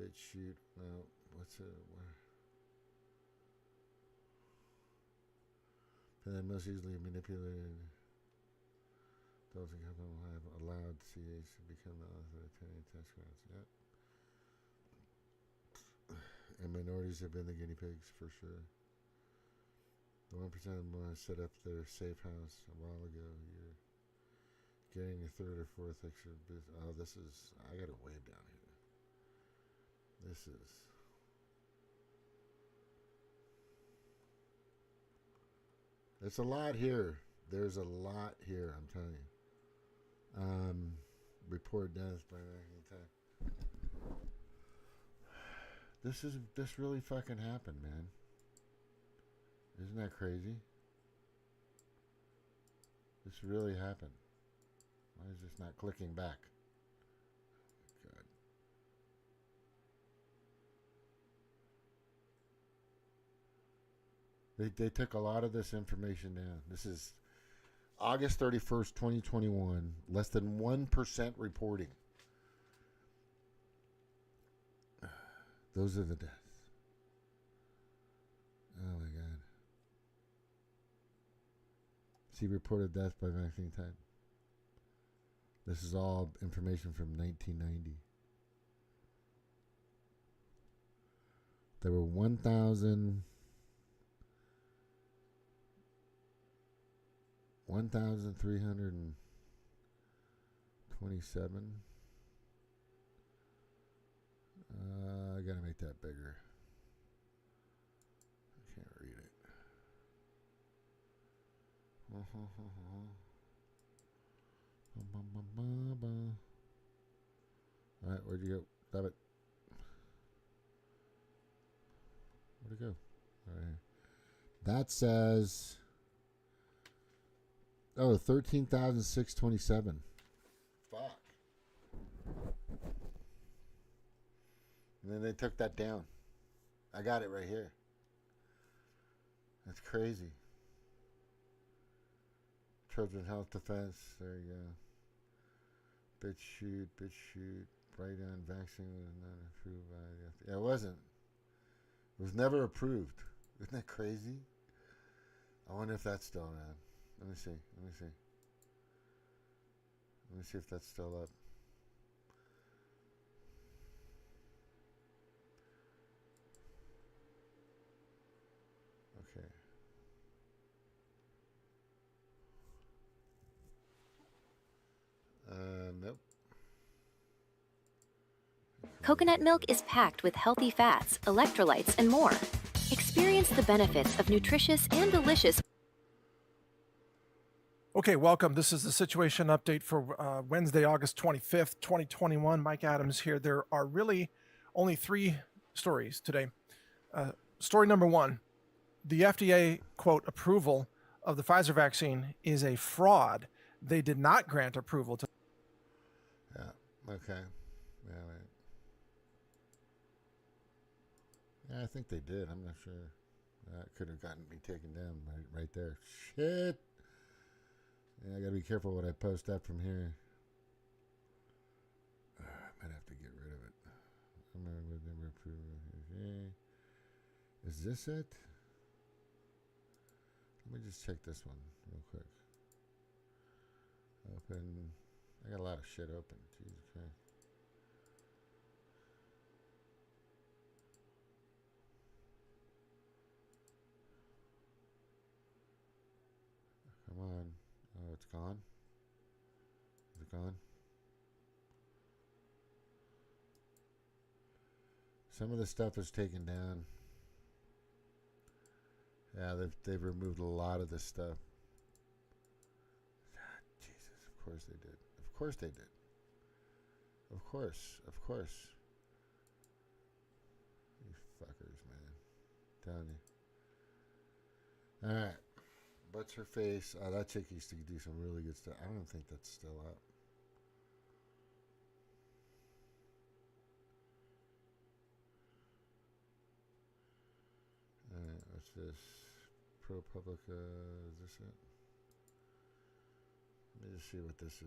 Bitch shoot. No, what's it? Where? And then most easily manipulated. Those who have allowed CH to become the authoritarian test grounds. Yep. And minorities have been the guinea pigs for sure. The 1% want to set up their safe house a while ago. You're getting a third or fourth extra business. Oh, this is... I got it way down here. This is... It's a lot here. There's a lot here, I'm telling you. Report deaths by attack. This really fucking happened, man. Isn't that crazy? This really happened. Why is this not clicking back? God. They took a lot of this information down. This is August 31st, 2021. Less than 1% reporting. Those are the deaths. Oh my God. See reported deaths by vaccine type. This is all information from 1990. There were 1,327. I gotta make that bigger. I can't read it. Alright, where'd you go? Stop it. Where'd it go? Alright. That says... Oh, 13,627. Fuck. And then they took that down. I got it right here. That's crazy. Children's Health Defense. There you go. Bitch shoot. Write-on vaccine was not approved by the FDA. Yeah, it wasn't. It was never approved. Isn't that crazy? I wonder if that's still around. Let me see. Let me see if that's still up. Okay. Nope. Coconut milk is packed with healthy fats, electrolytes, and more. Experience the benefits of nutritious and delicious. Okay, welcome. This is the situation update for Wednesday, August 25th, 2021. Mike Adams here. There are really only 3 stories today. Story number 1, the FDA, quote, approval of the Pfizer vaccine is a fraud. They did not grant approval to. Yeah, okay. Yeah, right. Yeah, I think they did. I'm not sure. That could have gotten me taken down right there. Shit. Yeah, I gotta be careful what I post up from here. I might have to get rid of it. I'm gonna never approve. Okay. Is this it? Let me just check this one real quick. Open. I got a lot of shit open. Jesus Christ. Come on. Oh, it's gone? Is it gone? Some of the stuff is taken down. Yeah, they've removed a lot of this stuff. God, Jesus, of course they did. Of course they did. Of course. You fuckers, man. Telling you. Alright. What's her face? That chick used to do some really good stuff. I don't think that's still up. Alright, what's this? ProPublica, is this it? Let me just see what this is.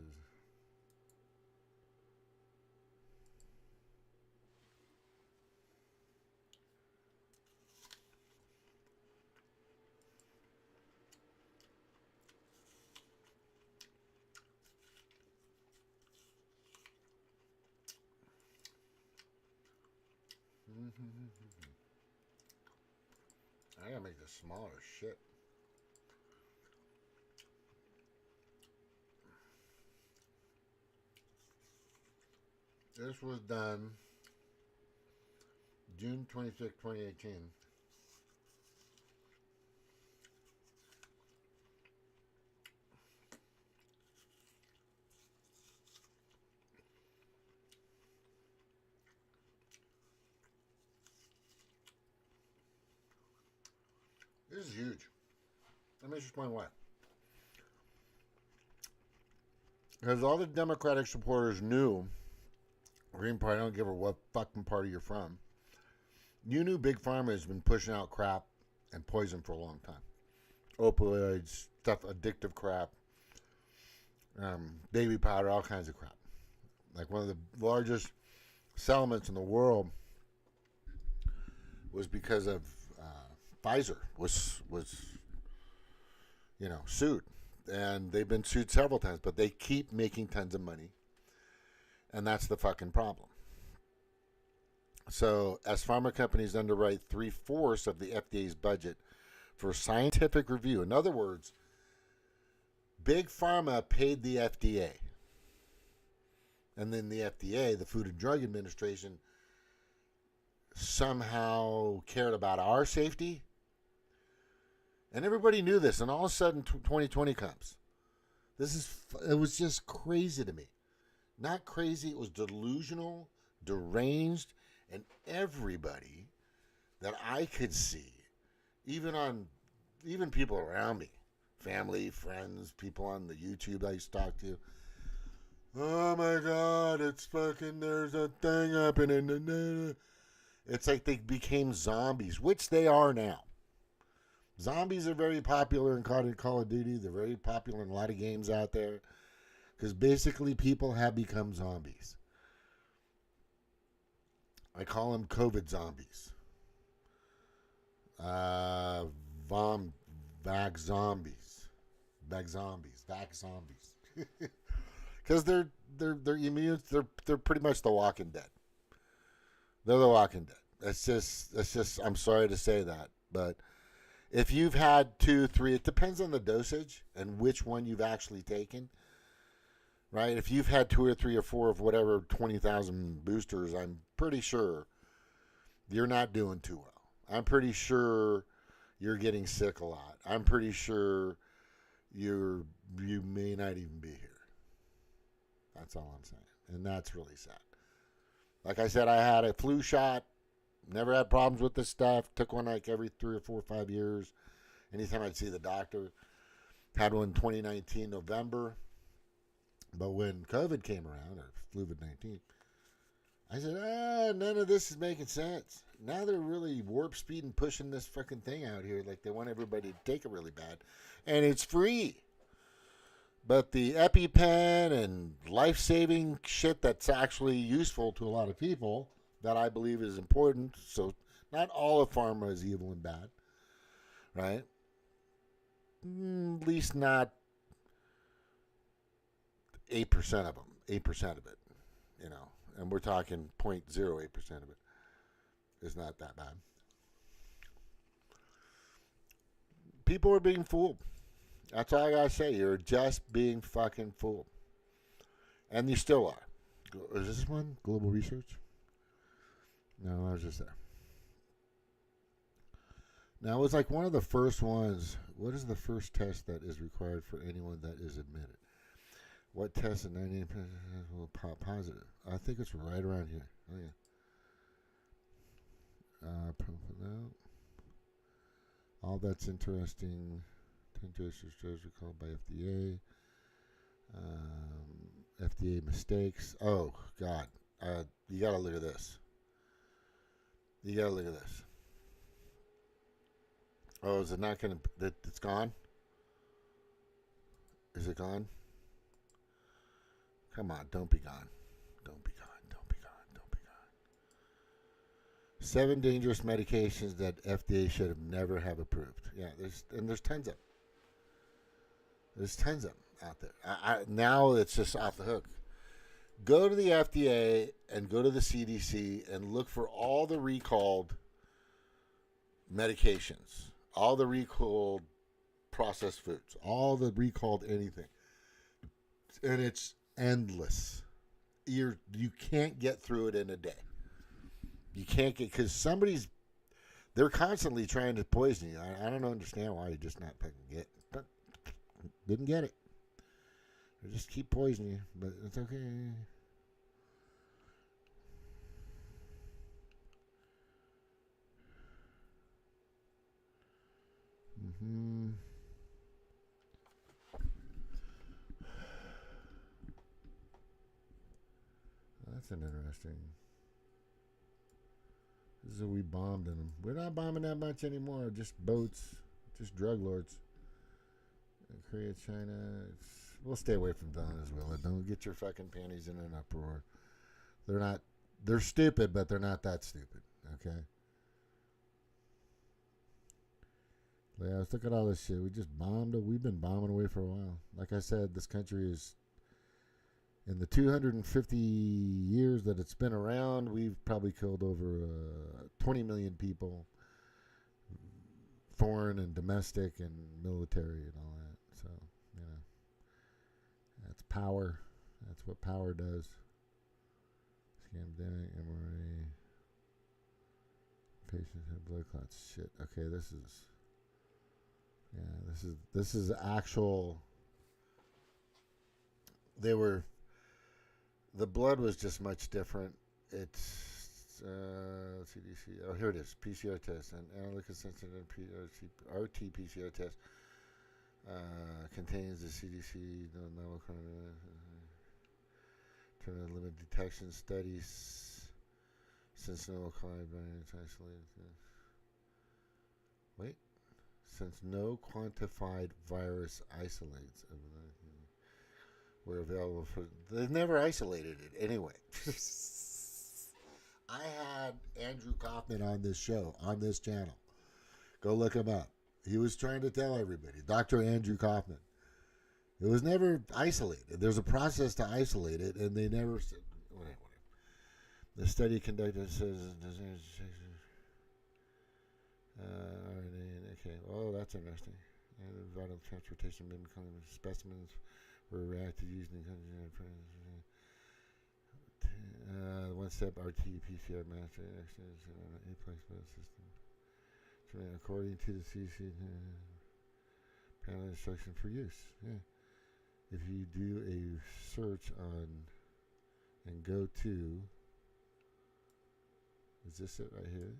I gotta make this smaller. Shit. This was done June 26, 2018. This is huge. Let me explain why. Because all the Democratic supporters knew, Green Party, I don't give a what fucking party you're from, you knew Big Pharma has been pushing out crap and poison for a long time. Opioids, stuff, addictive crap, baby powder, all kinds of crap. Like one of the largest settlements in the world was because of Pfizer was sued, and they've been sued several times, but they keep making tons of money, and that's the fucking problem. So, as pharma companies underwrite 3/4 of the FDA's budget for scientific review, in other words, Big Pharma paid the FDA, and then the FDA, the Food and Drug Administration, somehow cared about our safety. And everybody knew this, and all of a sudden 2020 comes. It was just crazy to me. Not crazy, it was delusional, deranged, and everybody that I could see, even people around me, family, friends, people on the YouTube I used to talk to, oh my God, it's fucking, there's a thing happening. It's like they became zombies, which they are now. Zombies are very popular in Call of Duty. They're very popular in a lot of games out there. Because basically people have become zombies. I call them COVID zombies. Vac zombies. Because they're immune. They're pretty much the Walking Dead. They're the Walking Dead. It's just. I'm sorry to say that, but if you've had 2, 3, it depends on the dosage and which one you've actually taken. Right? If you've had 2 or 3 or 4 of whatever 20,000 boosters, I'm pretty sure you're not doing too well. I'm pretty sure you're getting sick a lot. I'm pretty sure you may not even be here. That's all I'm saying. And that's really sad. Like I said, I had a flu shot. Never had problems with this stuff. Took one like every 3 or 4 or 5 years. Anytime I'd see the doctor. Had one in 2019, November. But when COVID came around, or COVID-19, I said, none of this is making sense. Now they're really warp speed and pushing this fucking thing out here like they want everybody to take it really bad. And it's free. But the EpiPen and life-saving shit that's actually useful to a lot of people that I believe is important. So not all of pharma is evil and bad. Right? At least not 8% of them. 8% of it. You know. And we're talking 0.08% of it. It's not that bad. People are being fooled. That's all I gotta say. You're just being fucking fooled. And you still are. Is this one? Global Research? No, I was just there. Now, it was like one of the first ones. What is the first test that is required for anyone that is admitted? What test in 98% will pop positive? I think it's right around here. Oh, yeah. No. All that's interesting. 10 tests recalled by FDA. FDA mistakes. Oh, God. You got to look at this. You got to look at this. Oh, is it not going to... It's gone? Is it gone? Come on, don't be gone. Don't be gone. Don't be gone. Don't be gone. 7 dangerous medications that FDA should have never have approved. Yeah, there's tons of them. There's tons of them out there. Now it's just off the hook. Go to the FDA and go to the CDC and look for all the recalled medications, all the recalled processed foods, all the recalled anything. And it's endless. You can't get through it in a day. You can't get, because they're constantly trying to poison you. I don't understand why you just not fucking didn't get it. They just keep poisoning you, but it's okay. That's an interesting. This is what we bombed in them. We're not bombing that much anymore. Just boats, just drug lords. Korea, China. We'll stay away from Venezuela. Don't get your fucking panties in an uproar. They're stupid, but they're not that stupid. Okay. Yeah, let's look at all this shit. We've been bombing away for a while. Like I said, this country is, in the 250 years that it's been around, we've probably killed over 20 million people, foreign and domestic and military and all that. So, you know, that's power. That's what power does. Scamdemic, MRA. Patients have blood clots. Shit. Okay, this is actual. The blood was just much different. It's CDC. Oh, here it is. PCR test and analytical sensitive RT-PCR test contains the CDC level limit detection studies since no quantified virus isolated. Wait. Since no quantified virus isolates were available for. They've never isolated it anyway. I had Andrew Kaufman on this show, on this channel. Go look him up. He was trying to tell everybody, Dr. Andrew Kaufman. It was never isolated. There's a process to isolate it, and they never said, whatever. The study conducted says, okay, well, that's interesting. And vital transportation specimens were reacted using one-step RT-PCR master A-place system. According to the CC panel instruction for use. Yeah. If you do a search on and go to, is this it right here?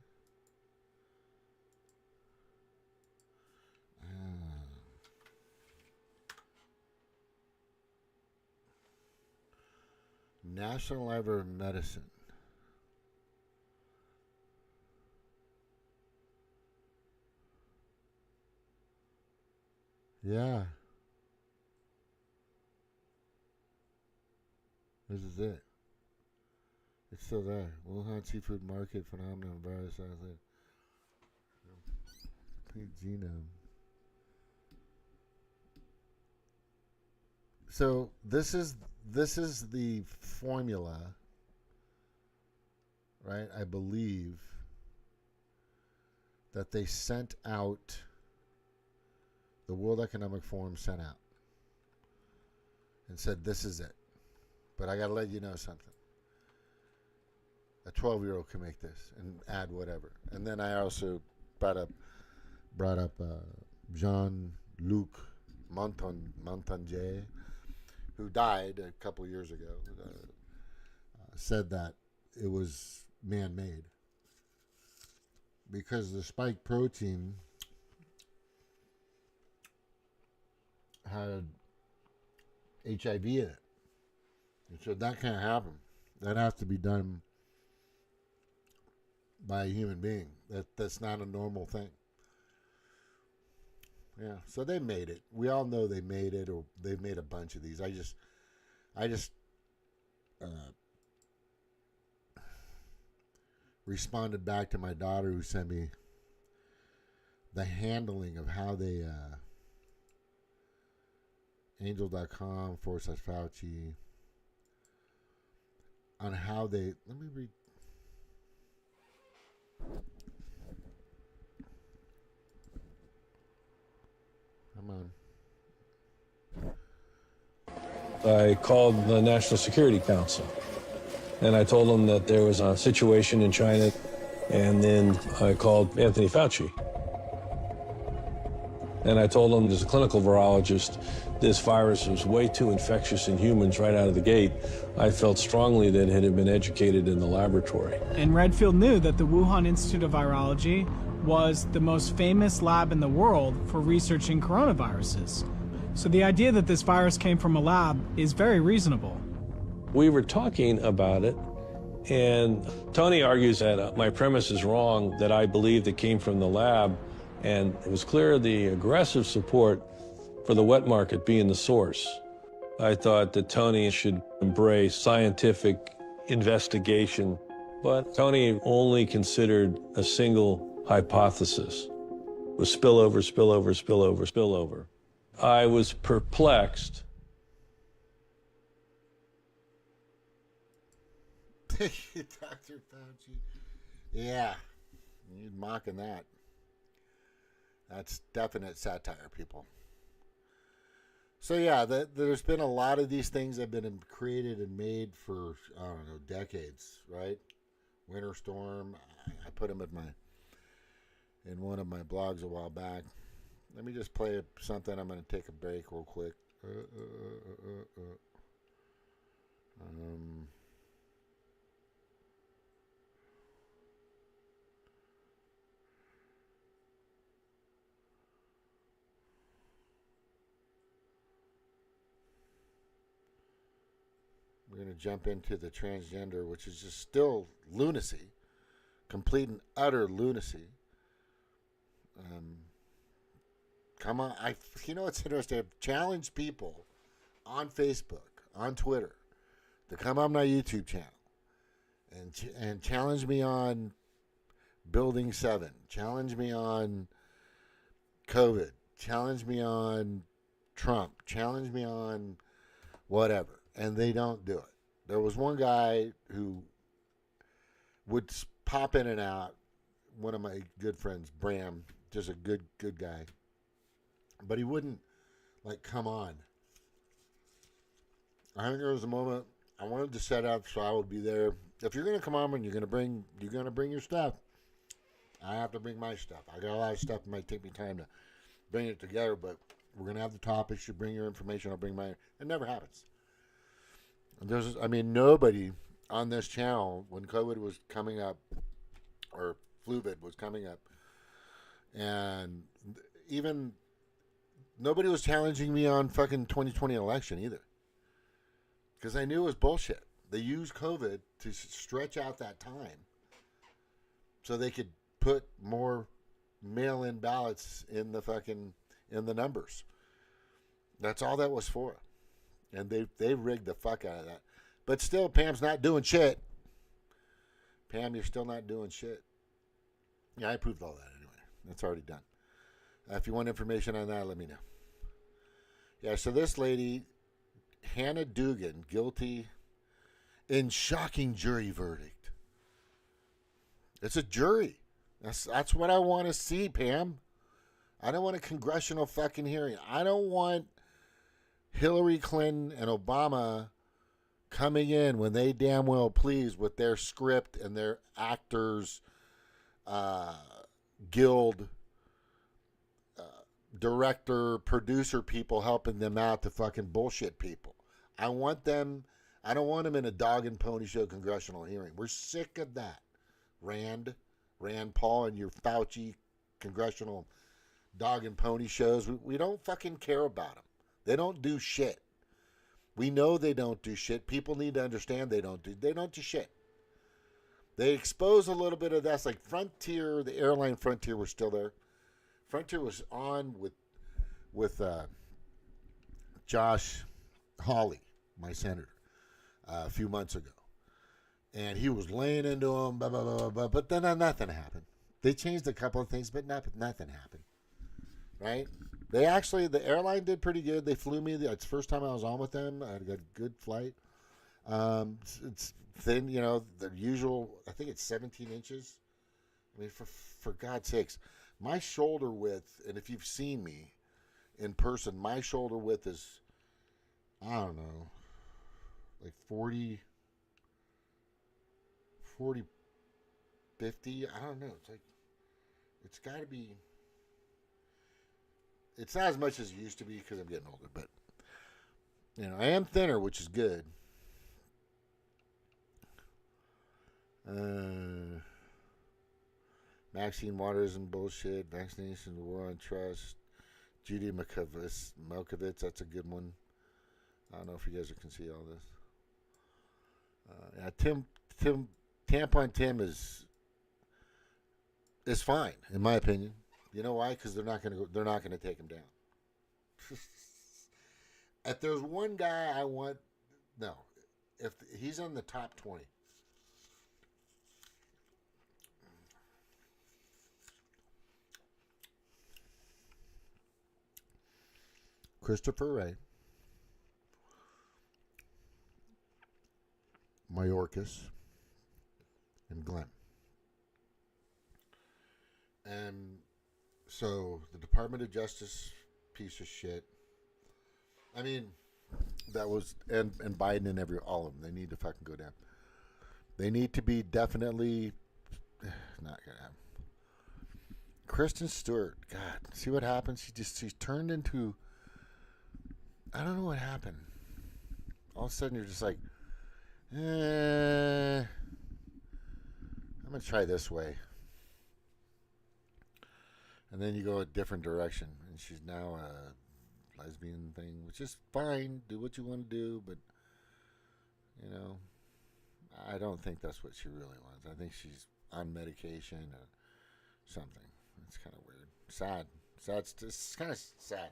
National Library of Medicine. Yeah. This is it. It's still there. Wuhan seafood market phenomenon virus outlet. Complete genome. So this is the formula, right? I believe that they sent out. The World Economic Forum sent out and said, "This is it." But I got to let you know something. A 12-year-old can make this and add whatever. And then I also brought up Jean-Luc Montagnier, who died a couple years ago, said that it was man-made because the spike protein had HIV in it. And so that can't happen. That has to be done by a human being. That's not a normal thing. Yeah, so they made it. We all know they made it, or they've made a bunch of these. I just responded back to my daughter who sent me the handling of how they angel.com/Fauci on how they, let me read. Come on. I called the National Security Council and I told them that there was a situation in China, and then I called Anthony Fauci. And I told him, as a clinical virologist, this virus was way too infectious in humans right out of the gate. I felt strongly that it had been educated in the laboratory. And Redfield knew that the Wuhan Institute of Virology was the most famous lab in the world for researching coronaviruses. So the idea that this virus came from a lab is very reasonable. We were talking about it, and Tony argues that my premise is wrong, that I believed it came from the lab. And it was clear the aggressive support for the wet market being the source. I thought that Tony should embrace scientific investigation, but Tony only considered a single hypothesis. It was spillover, spillover, spillover, spillover. I was perplexed. Dr. Fauci. Yeah, you're mocking that. That's definite satire, people. So yeah, there's been a lot of these things that have been created and made for, I don't know, decades, right? Winter Storm. I put them in one of my blogs a while back. Let me just play something. I'm going to take a break real quick. We're going to jump into the transgender, which is just still lunacy. complete and utter lunacy. Come on, you know what's interesting? I've challenged people on Facebook, on Twitter, to come on my YouTube channel and challenge me on Building 7, challenge me on COVID, challenge me on Trump, challenge me on whatever, and they don't do it. There was one guy who would pop in and out, one of my good friends, Bram, just a good guy, but he wouldn't like come on. I think there was a moment I wanted to set up so I would be there. If you're gonna come on and you're gonna bring your stuff, I have to bring my stuff. I got a lot of stuff. It might take me time to bring it together, but we're gonna have the topics. You bring your information. I'll bring mine. It never happens. And nobody on this channel when COVID was coming up, or Fluvid was coming up, and even nobody was challenging me on fucking 2020 election either, because I knew it was bullshit. They used COVID to stretch out that time so they could put more mail-in ballots in the numbers. That's all that was for. And they rigged the fuck out of that. But still, Pam's not doing shit. Pam, you're still not doing shit. Yeah, I proved all that anyway. That's already done. If you want information on that, let me know. Yeah, so this lady, Hannah Dugan, guilty in shocking jury verdict. It's a jury. That's what I want to see, Pam. I don't want a congressional fucking hearing. I don't want Hillary Clinton and Obama coming in when they damn well please with their script and their actors guild director, producer people helping them out to fucking bullshit people. I don't want them in a dog and pony show congressional hearing. We're sick of that. Rand Paul and your Fauci congressional dog and pony shows. We don't fucking care about them. They don't do shit. We know they don't do shit. People need to understand they don't do shit. They expose a little bit of that. Like Frontier, the airline Frontier was still there. Frontier was on with Josh Hawley, my senator, a few months ago. And he was laying into him, blah, blah, blah, blah, blah, but then nothing happened. They changed a couple of things, but nothing happened. Right? The airline did pretty good. They flew me. It's the first time I was on with them. I had a good flight. It's thin, the usual, I think it's 17 inches. I mean, for God's sakes, my shoulder width, and if you've seen me in person, my shoulder width is, I don't know, like 40, 50. I don't know. It's got to be. It's not as much as it used to be because I'm getting older, but I am thinner, which is good. Maxine Waters and bullshit. Vaccination, the war on trust. Judy Milkovitz, that's a good one. I don't know if you guys can see all this. Tampon Tim is fine in my opinion. You know why? Because they're not going to take him down. If there's one guy I want, if he's on the top 20. Christopher Wray, Mayorkas, and Glenn. And so the Department of Justice, piece of shit. I mean, that was, and Biden and all of them, they need to fucking go down. They need to be definitely not gonna happen. Kristen Stewart, God, see what happens? She's turned into, I don't know what happened. All of a sudden you're just like, I'm gonna try this way. And then you go a different direction, and she's now a lesbian thing, which is fine. Do what you want to do, but I don't think that's what she really wants. I think she's on medication or something. It's kind of weird. Sad. It's kind of sad.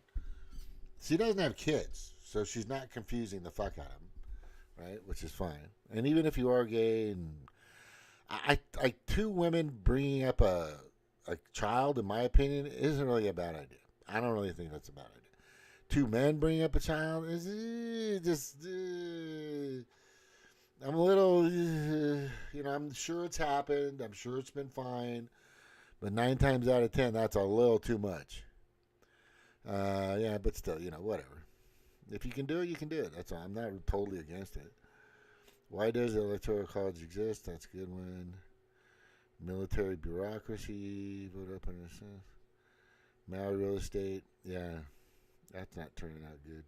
She doesn't have kids, so she's not confusing the fuck out of them, right? Which is fine. And even if you are gay, and I two women bringing up a child, in my opinion, isn't really a bad idea. I don't really think that's a bad idea. Two men bringing up a child is just. I'm a little, I'm sure it's happened. I'm sure it's been fine. But 9 times out of 10, that's a little too much. Yeah, but still, whatever. If you can do it, you can do it. That's all. I'm not totally against it. Why does the Electoral College exist? That's a good one. Military bureaucracy. Vote up on yourself. Maui real estate. Yeah, that's not turning out good.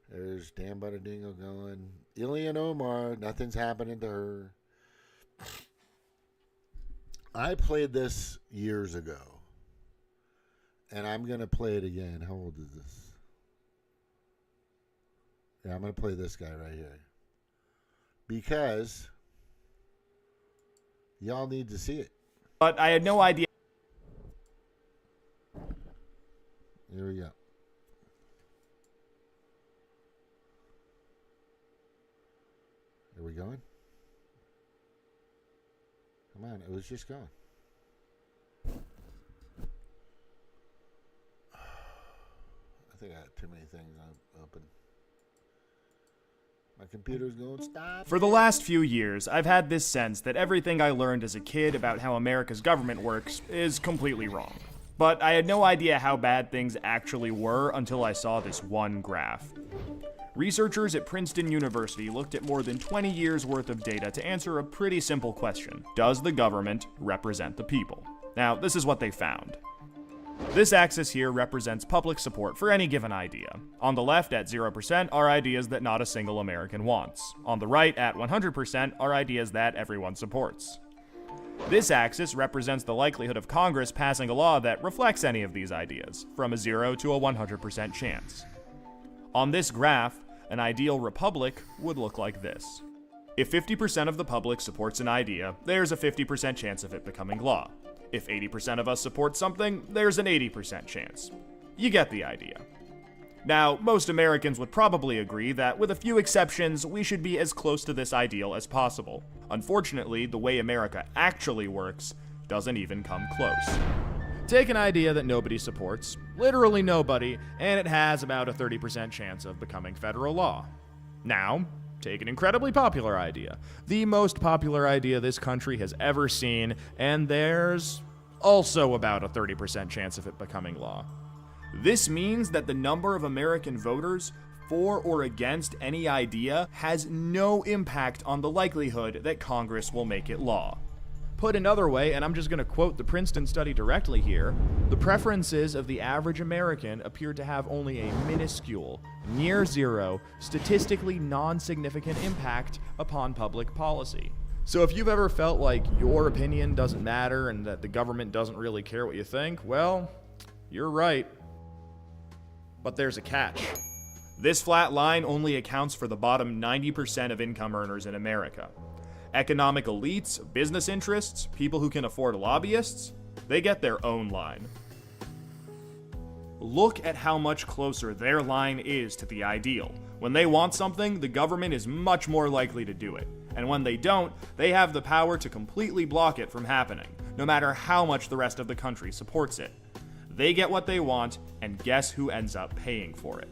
There's Dan Butterdingle going. Ilhan Omar, nothing's happening to her. I played this years ago. And I'm going to play it again. How old is this? Yeah, I'm going to play this guy right here. Because y'all need to see it. But I had no idea. Here we go. Are we going? Come on, it was just going. I think I had too many things open. My computer's going, stop. For the last few years, I've had this sense that everything I learned as a kid about how America's government works is completely wrong. But I had no idea how bad things actually were until I saw this one graph. Researchers at Princeton University looked at more than 20 years worth of data to answer a pretty simple question. Does the government represent the people? Now, this is what they found. This axis here represents public support for any given idea. On the left at 0% are ideas that not a single American wants. On the right at 100% are ideas that everyone supports. This axis represents the likelihood of Congress passing a law that reflects any of these ideas, from a 0 to a 100% chance. On this graph, an ideal republic would look like this. If 50% of the public supports an idea, there's a 50% chance of it becoming law. If 80% of us support something, there's an 80% chance. You get the idea. Now, most Americans would probably agree that, with a few exceptions, we should be as close to this ideal as possible. Unfortunately, the way America actually works doesn't even come close. Take an idea that nobody supports, literally nobody, and it has about a 30% chance of becoming federal law. Now, take an incredibly popular idea, the most popular idea this country has ever seen, and there's also about a 30% chance of it becoming law. This means that the number of American voters for or against any idea has no impact on the likelihood that Congress will make it law. Put another way, and I'm just going to quote the Princeton study directly here, the preferences of the average American appear to have only a minuscule, near zero, statistically non-significant impact upon public policy. So if you've ever felt like your opinion doesn't matter and that the government doesn't really care what you think, well, you're right. But there's a catch. This flat line only accounts for the bottom 90% of income earners in America. Economic elites, business interests, people who can afford lobbyists, they get their own line. Look at how much closer their line is to the ideal. When they want something, the government is much more likely to do it. And when they don't, they have the power to completely block it from happening, no matter how much the rest of the country supports it. They get what they want, and guess who ends up paying for it?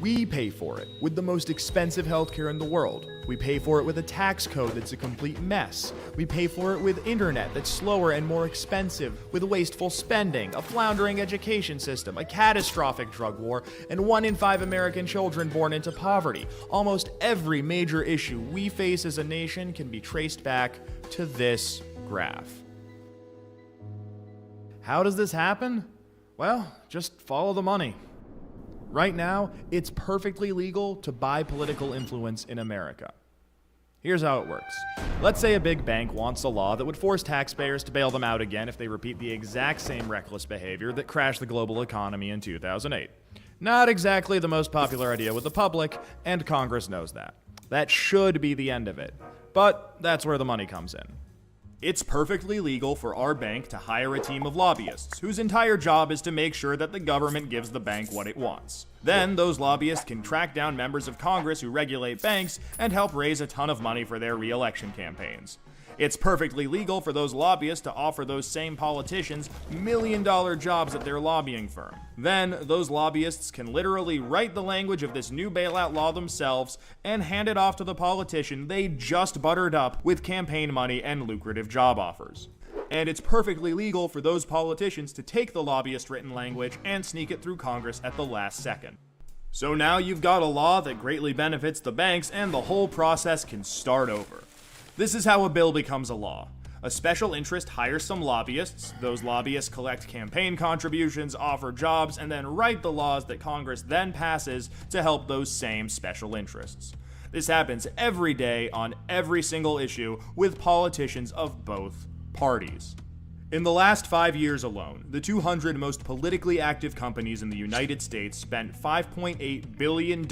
We pay for it with the most expensive healthcare in the world. We pay for it with a tax code that's a complete mess. We pay for it with internet that's slower and more expensive, with wasteful spending, a floundering education system, a catastrophic drug war, and 1 in 5 American children born into poverty. Almost every major issue we face as a nation can be traced back to this graph. How does this happen? Well, just follow the money. Right now, it's perfectly legal to buy political influence in America. Here's how it works. Let's say a big bank wants a law that would force taxpayers to bail them out again if they repeat the exact same reckless behavior that crashed the global economy in 2008. Not exactly the most popular idea with the public, and Congress knows that. That should be the end of it. But that's where the money comes in. It's perfectly legal for our bank to hire a team of lobbyists whose entire job is to make sure that the government gives the bank what it wants. Then those lobbyists can track down members of Congress who regulate banks and help raise a ton of money for their re-election campaigns. It's perfectly legal for those lobbyists to offer those same politicians million-dollar jobs at their lobbying firm. Then, those lobbyists can literally write the language of this new bailout law themselves and hand it off to the politician they just buttered up with campaign money and lucrative job offers. And it's perfectly legal for those politicians to take the lobbyist-written language and sneak it through Congress at the last second. So now you've got a law that greatly benefits the banks, and the whole process can start over. This is how a bill becomes a law. A special interest hires some lobbyists, those lobbyists collect campaign contributions, offer jobs, and then write the laws that Congress then passes to help those same special interests. This happens every day on every single issue with politicians of both parties. In the last 5 years alone, the 200 most politically active companies in the United States spent $5.8 billion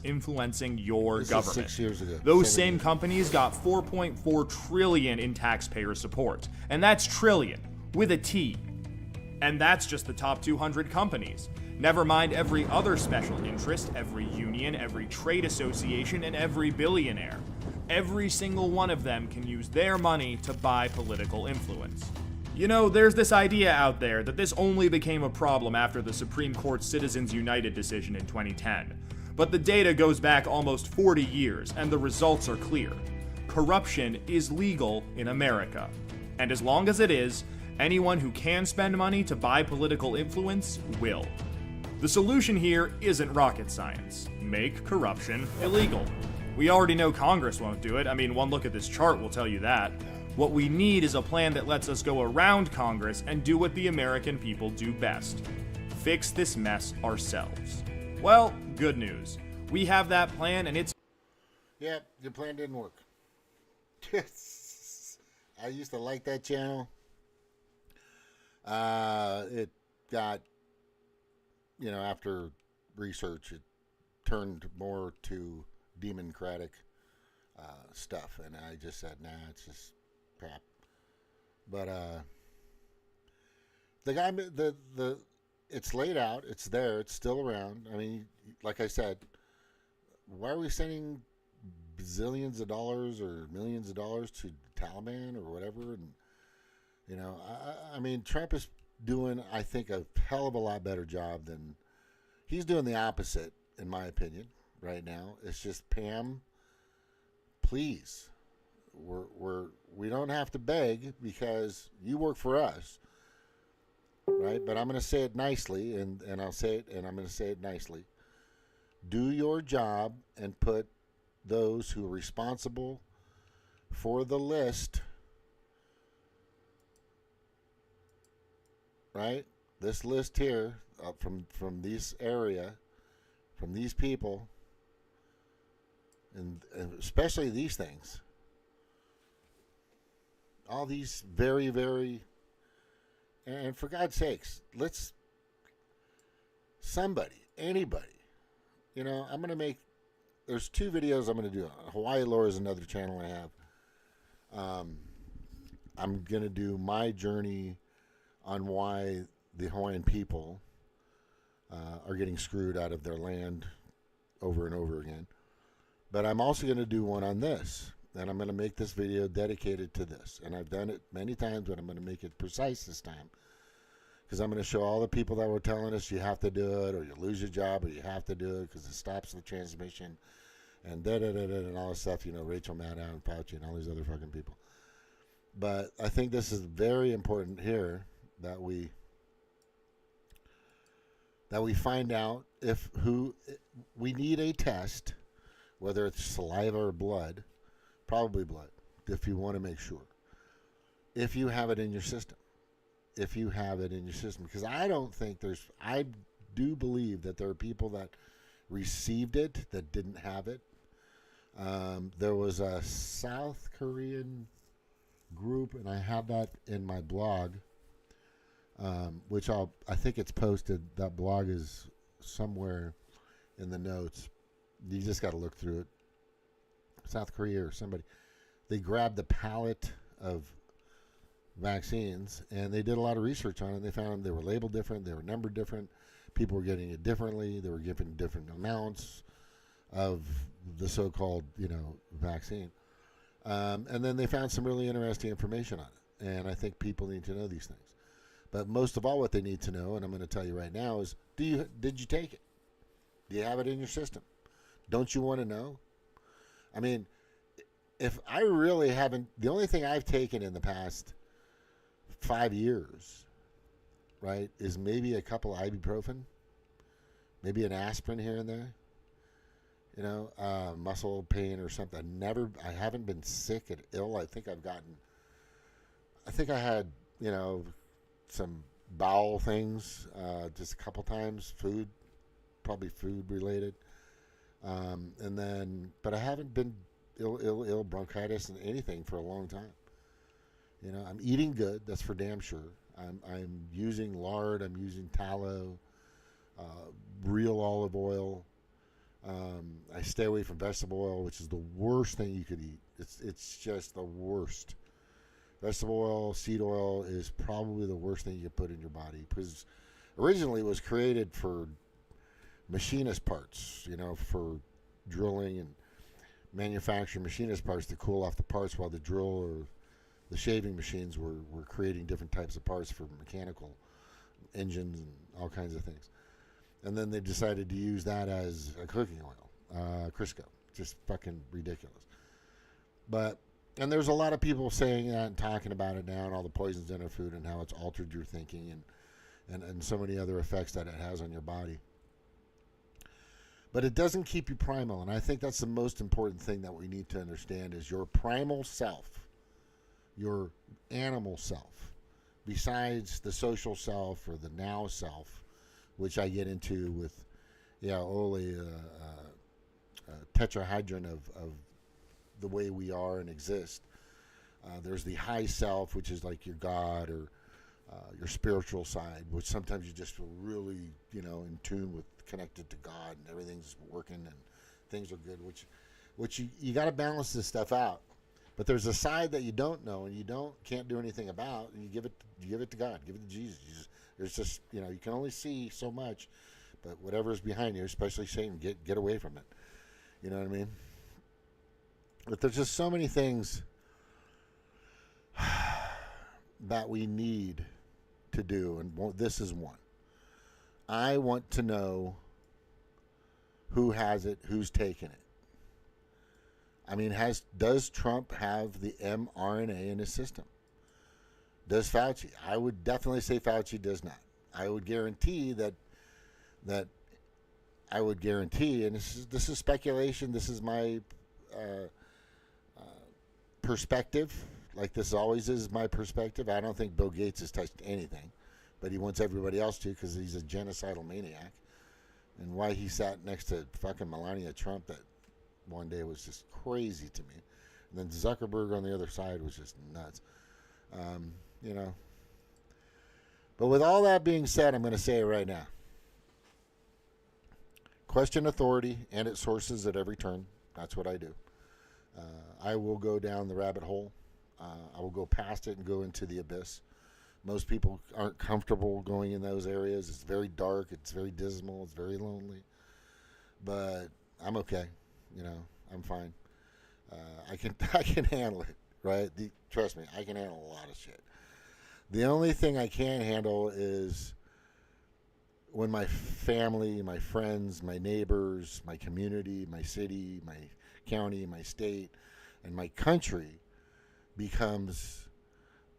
influencing your government. 6 years ago. Those same companies got $4.4 trillion in taxpayer support. And that's trillion, with a T. And that's just the top 200 companies. Never mind every other special interest, every union, every trade association, and every billionaire. Every single one of them can use their money to buy political influence. You know, there's this idea out there that this only became a problem after the Supreme Court's Citizens United decision in 2010. But the data goes back almost 40 years, and the results are clear. Corruption is legal in America. And as long as it is, anyone who can spend money to buy political influence will. The solution here isn't rocket science. Make corruption illegal. We already know Congress won't do it. I mean, one look at this chart will tell you that. What we need is a plan that lets us go around Congress and do what the American people do best. Fix this mess ourselves. Well, good news. We have that plan, and it's... Yeah, your plan didn't work. I used to like that channel. It got, you know, after research, it turned more to Demoncratic stuff, and I just said, nah, it's just crap. But the guy, it's laid out, it's there, it's still around. I mean, like I said, why are we sending bazillions of dollars or millions of dollars to the Taliban or whatever? And you know, I mean, Trump is doing, I think, a hell of a lot better job than he's doing. The opposite, in my opinion, right now. It's just, Pam, please. We don't have to beg because you work for us, right? But I'm going to say it nicely, and I'll say it, and I'm going to say it nicely. Do your job and put those who are responsible for the list, right? This list here, from this area, from these people, and especially these things. All these very, very, and for God's sakes, anybody, you know, I'm going to make, there's 2 videos I'm going to do. Hawaii Lore is another channel I have. I'm going to do my journey on why the Hawaiian people are getting screwed out of their land over and over again. But I'm also going to do one on this. And I'm going to make this video dedicated to this. And I've done it many times, but I'm going to make it precise this time. Because I'm going to show all the people that were telling us you have to do it, or you lose your job, or you have to do it because it stops the transmission, and and all this stuff, you know, Rachel Maddow and Fauci and all these other fucking people. But I think this is very important here that we find out we need a test, whether it's saliva or blood. Probably blood, if you want to make sure. If you have it in your system. Because I do believe that there are people that received it that didn't have it. There was a South Korean group, and I have that in my blog, which I think it's posted. That blog is somewhere in the notes. You just got to look through it. South Korea or somebody, they grabbed the pallet of vaccines and they did a lot of research on it. They found they were labeled different, they were numbered different, people were getting it differently, they were given different amounts of the so-called, vaccine. And then they found some really interesting information on it. And I think people need to know these things. But most of all, what they need to know, and I'm going to tell you right now, is did you take it? Do you have it in your system? Don't you want to know? I mean, if I really haven't, the only thing I've taken in the past 5 years, right, is maybe a couple of ibuprofen, maybe an aspirin here and there, muscle pain or something. I haven't been sick and ill. I think I had, some bowel things, just a couple times, probably food related. But I haven't been ill bronchitis and anything for a long time. I'm eating good. That's for damn sure. I'm using lard. I'm using tallow, real olive oil. I stay away from vegetable oil, which is the worst thing you could eat. It's just the worst. Vegetable oil, seed oil is probably the worst thing you can put in your body because originally it was created for machinist parts, for drilling and manufacturing machinist parts to cool off the parts while the drill or the shaving machines were creating different types of parts for mechanical engines and all kinds of things. And then they decided to use that as a cooking oil, Crisco. Just fucking ridiculous. And there's a lot of people saying that and talking about it now and all the poisons in our food and how it's altered your thinking and so many other effects that it has on your body. But it doesn't keep you primal, and I think that's the most important thing that we need to understand is your primal self, your animal self, besides the social self or the now self, which I get into with, only tetrahedron of the way we are and exist. There's the high self, which is like your God or your spiritual side, which sometimes you just feel really, in tune with, connected to God and everything's working and things are good, which you got to balance this stuff out. But there's a side that you don't know and you can't do anything about, and you give it to God, give it to Jesus. There's just, you can only see so much, but whatever's behind you, especially Satan, get away from it. You know what I mean? But there's just so many things that we need to do, and this is one. I want to know who has it, who's taken it. I mean, does Trump have the mRNA in his system? Does Fauci? I would definitely say Fauci does not. I would guarantee that I would guarantee, and this is speculation. This is my perspective. Like this always is my perspective. I don't think Bill Gates has touched anything, but he wants everybody else to because he's a genocidal maniac. And why he sat next to fucking Melania Trump that one day was just crazy to me. And then Zuckerberg on the other side was just nuts. But with all that being said, I'm going to say it right now. Question authority and its sources at every turn. That's what I do. I will go down the rabbit hole. I will go past it and go into the abyss. Most people aren't comfortable going in those areas. It's very dark. It's very dismal. It's very lonely. But I'm okay. I'm fine. I can handle it, right? Trust me, I can handle a lot of shit. The only thing I can't handle is when my family, my friends, my neighbors, my community, my city, my county, my state, and my country becomes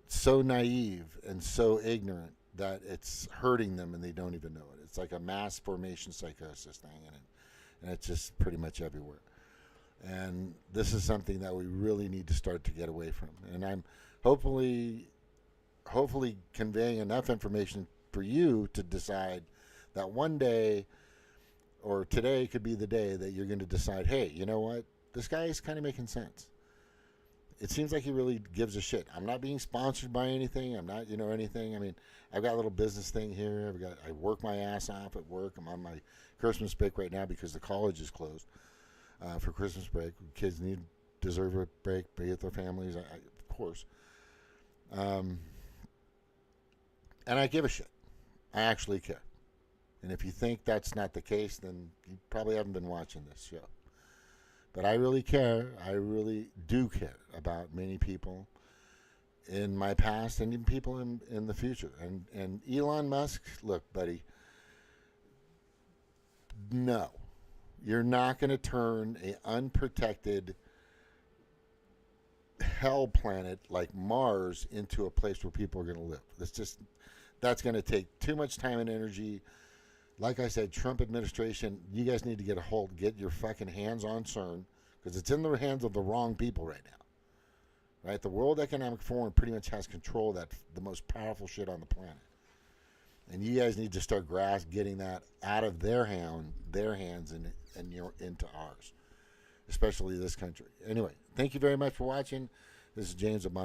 so naive and so ignorant that it's hurting them and they don't even know it. It's like a mass formation psychosis thing, and it's just pretty much everywhere. And this is something that we really need to start to get away from. And I'm hopefully conveying enough information for you to decide that one day or today could be the day that you're going to decide, hey, you know what? This guy is kind of making sense. it seems like he really gives a shit. I'm not being sponsored by anything. I'm not, anything. I mean, I've got a little business thing here. I work my ass off at work. I'm on my Christmas break right now because the college is closed for Christmas break. Kids deserve a break, be with their families, of course. And I give a shit. I actually care. And if you think that's not the case, then you probably haven't been watching this show. But I really care. I really do care about many people in my past and even people in the future. And Elon Musk, look, buddy, no. You're not going to turn an unprotected hell planet like Mars into a place where people are going to live. That's going to take too much time and energy. Like I said, Trump administration, you guys need to get your fucking hands on CERN, because it's in the hands of the wrong people right now. Right? The World Economic Forum pretty much has control of the most powerful shit on the planet. And you guys need to start getting that out of their hands and into ours, especially this country. Anyway, thank you very much for watching. This is James of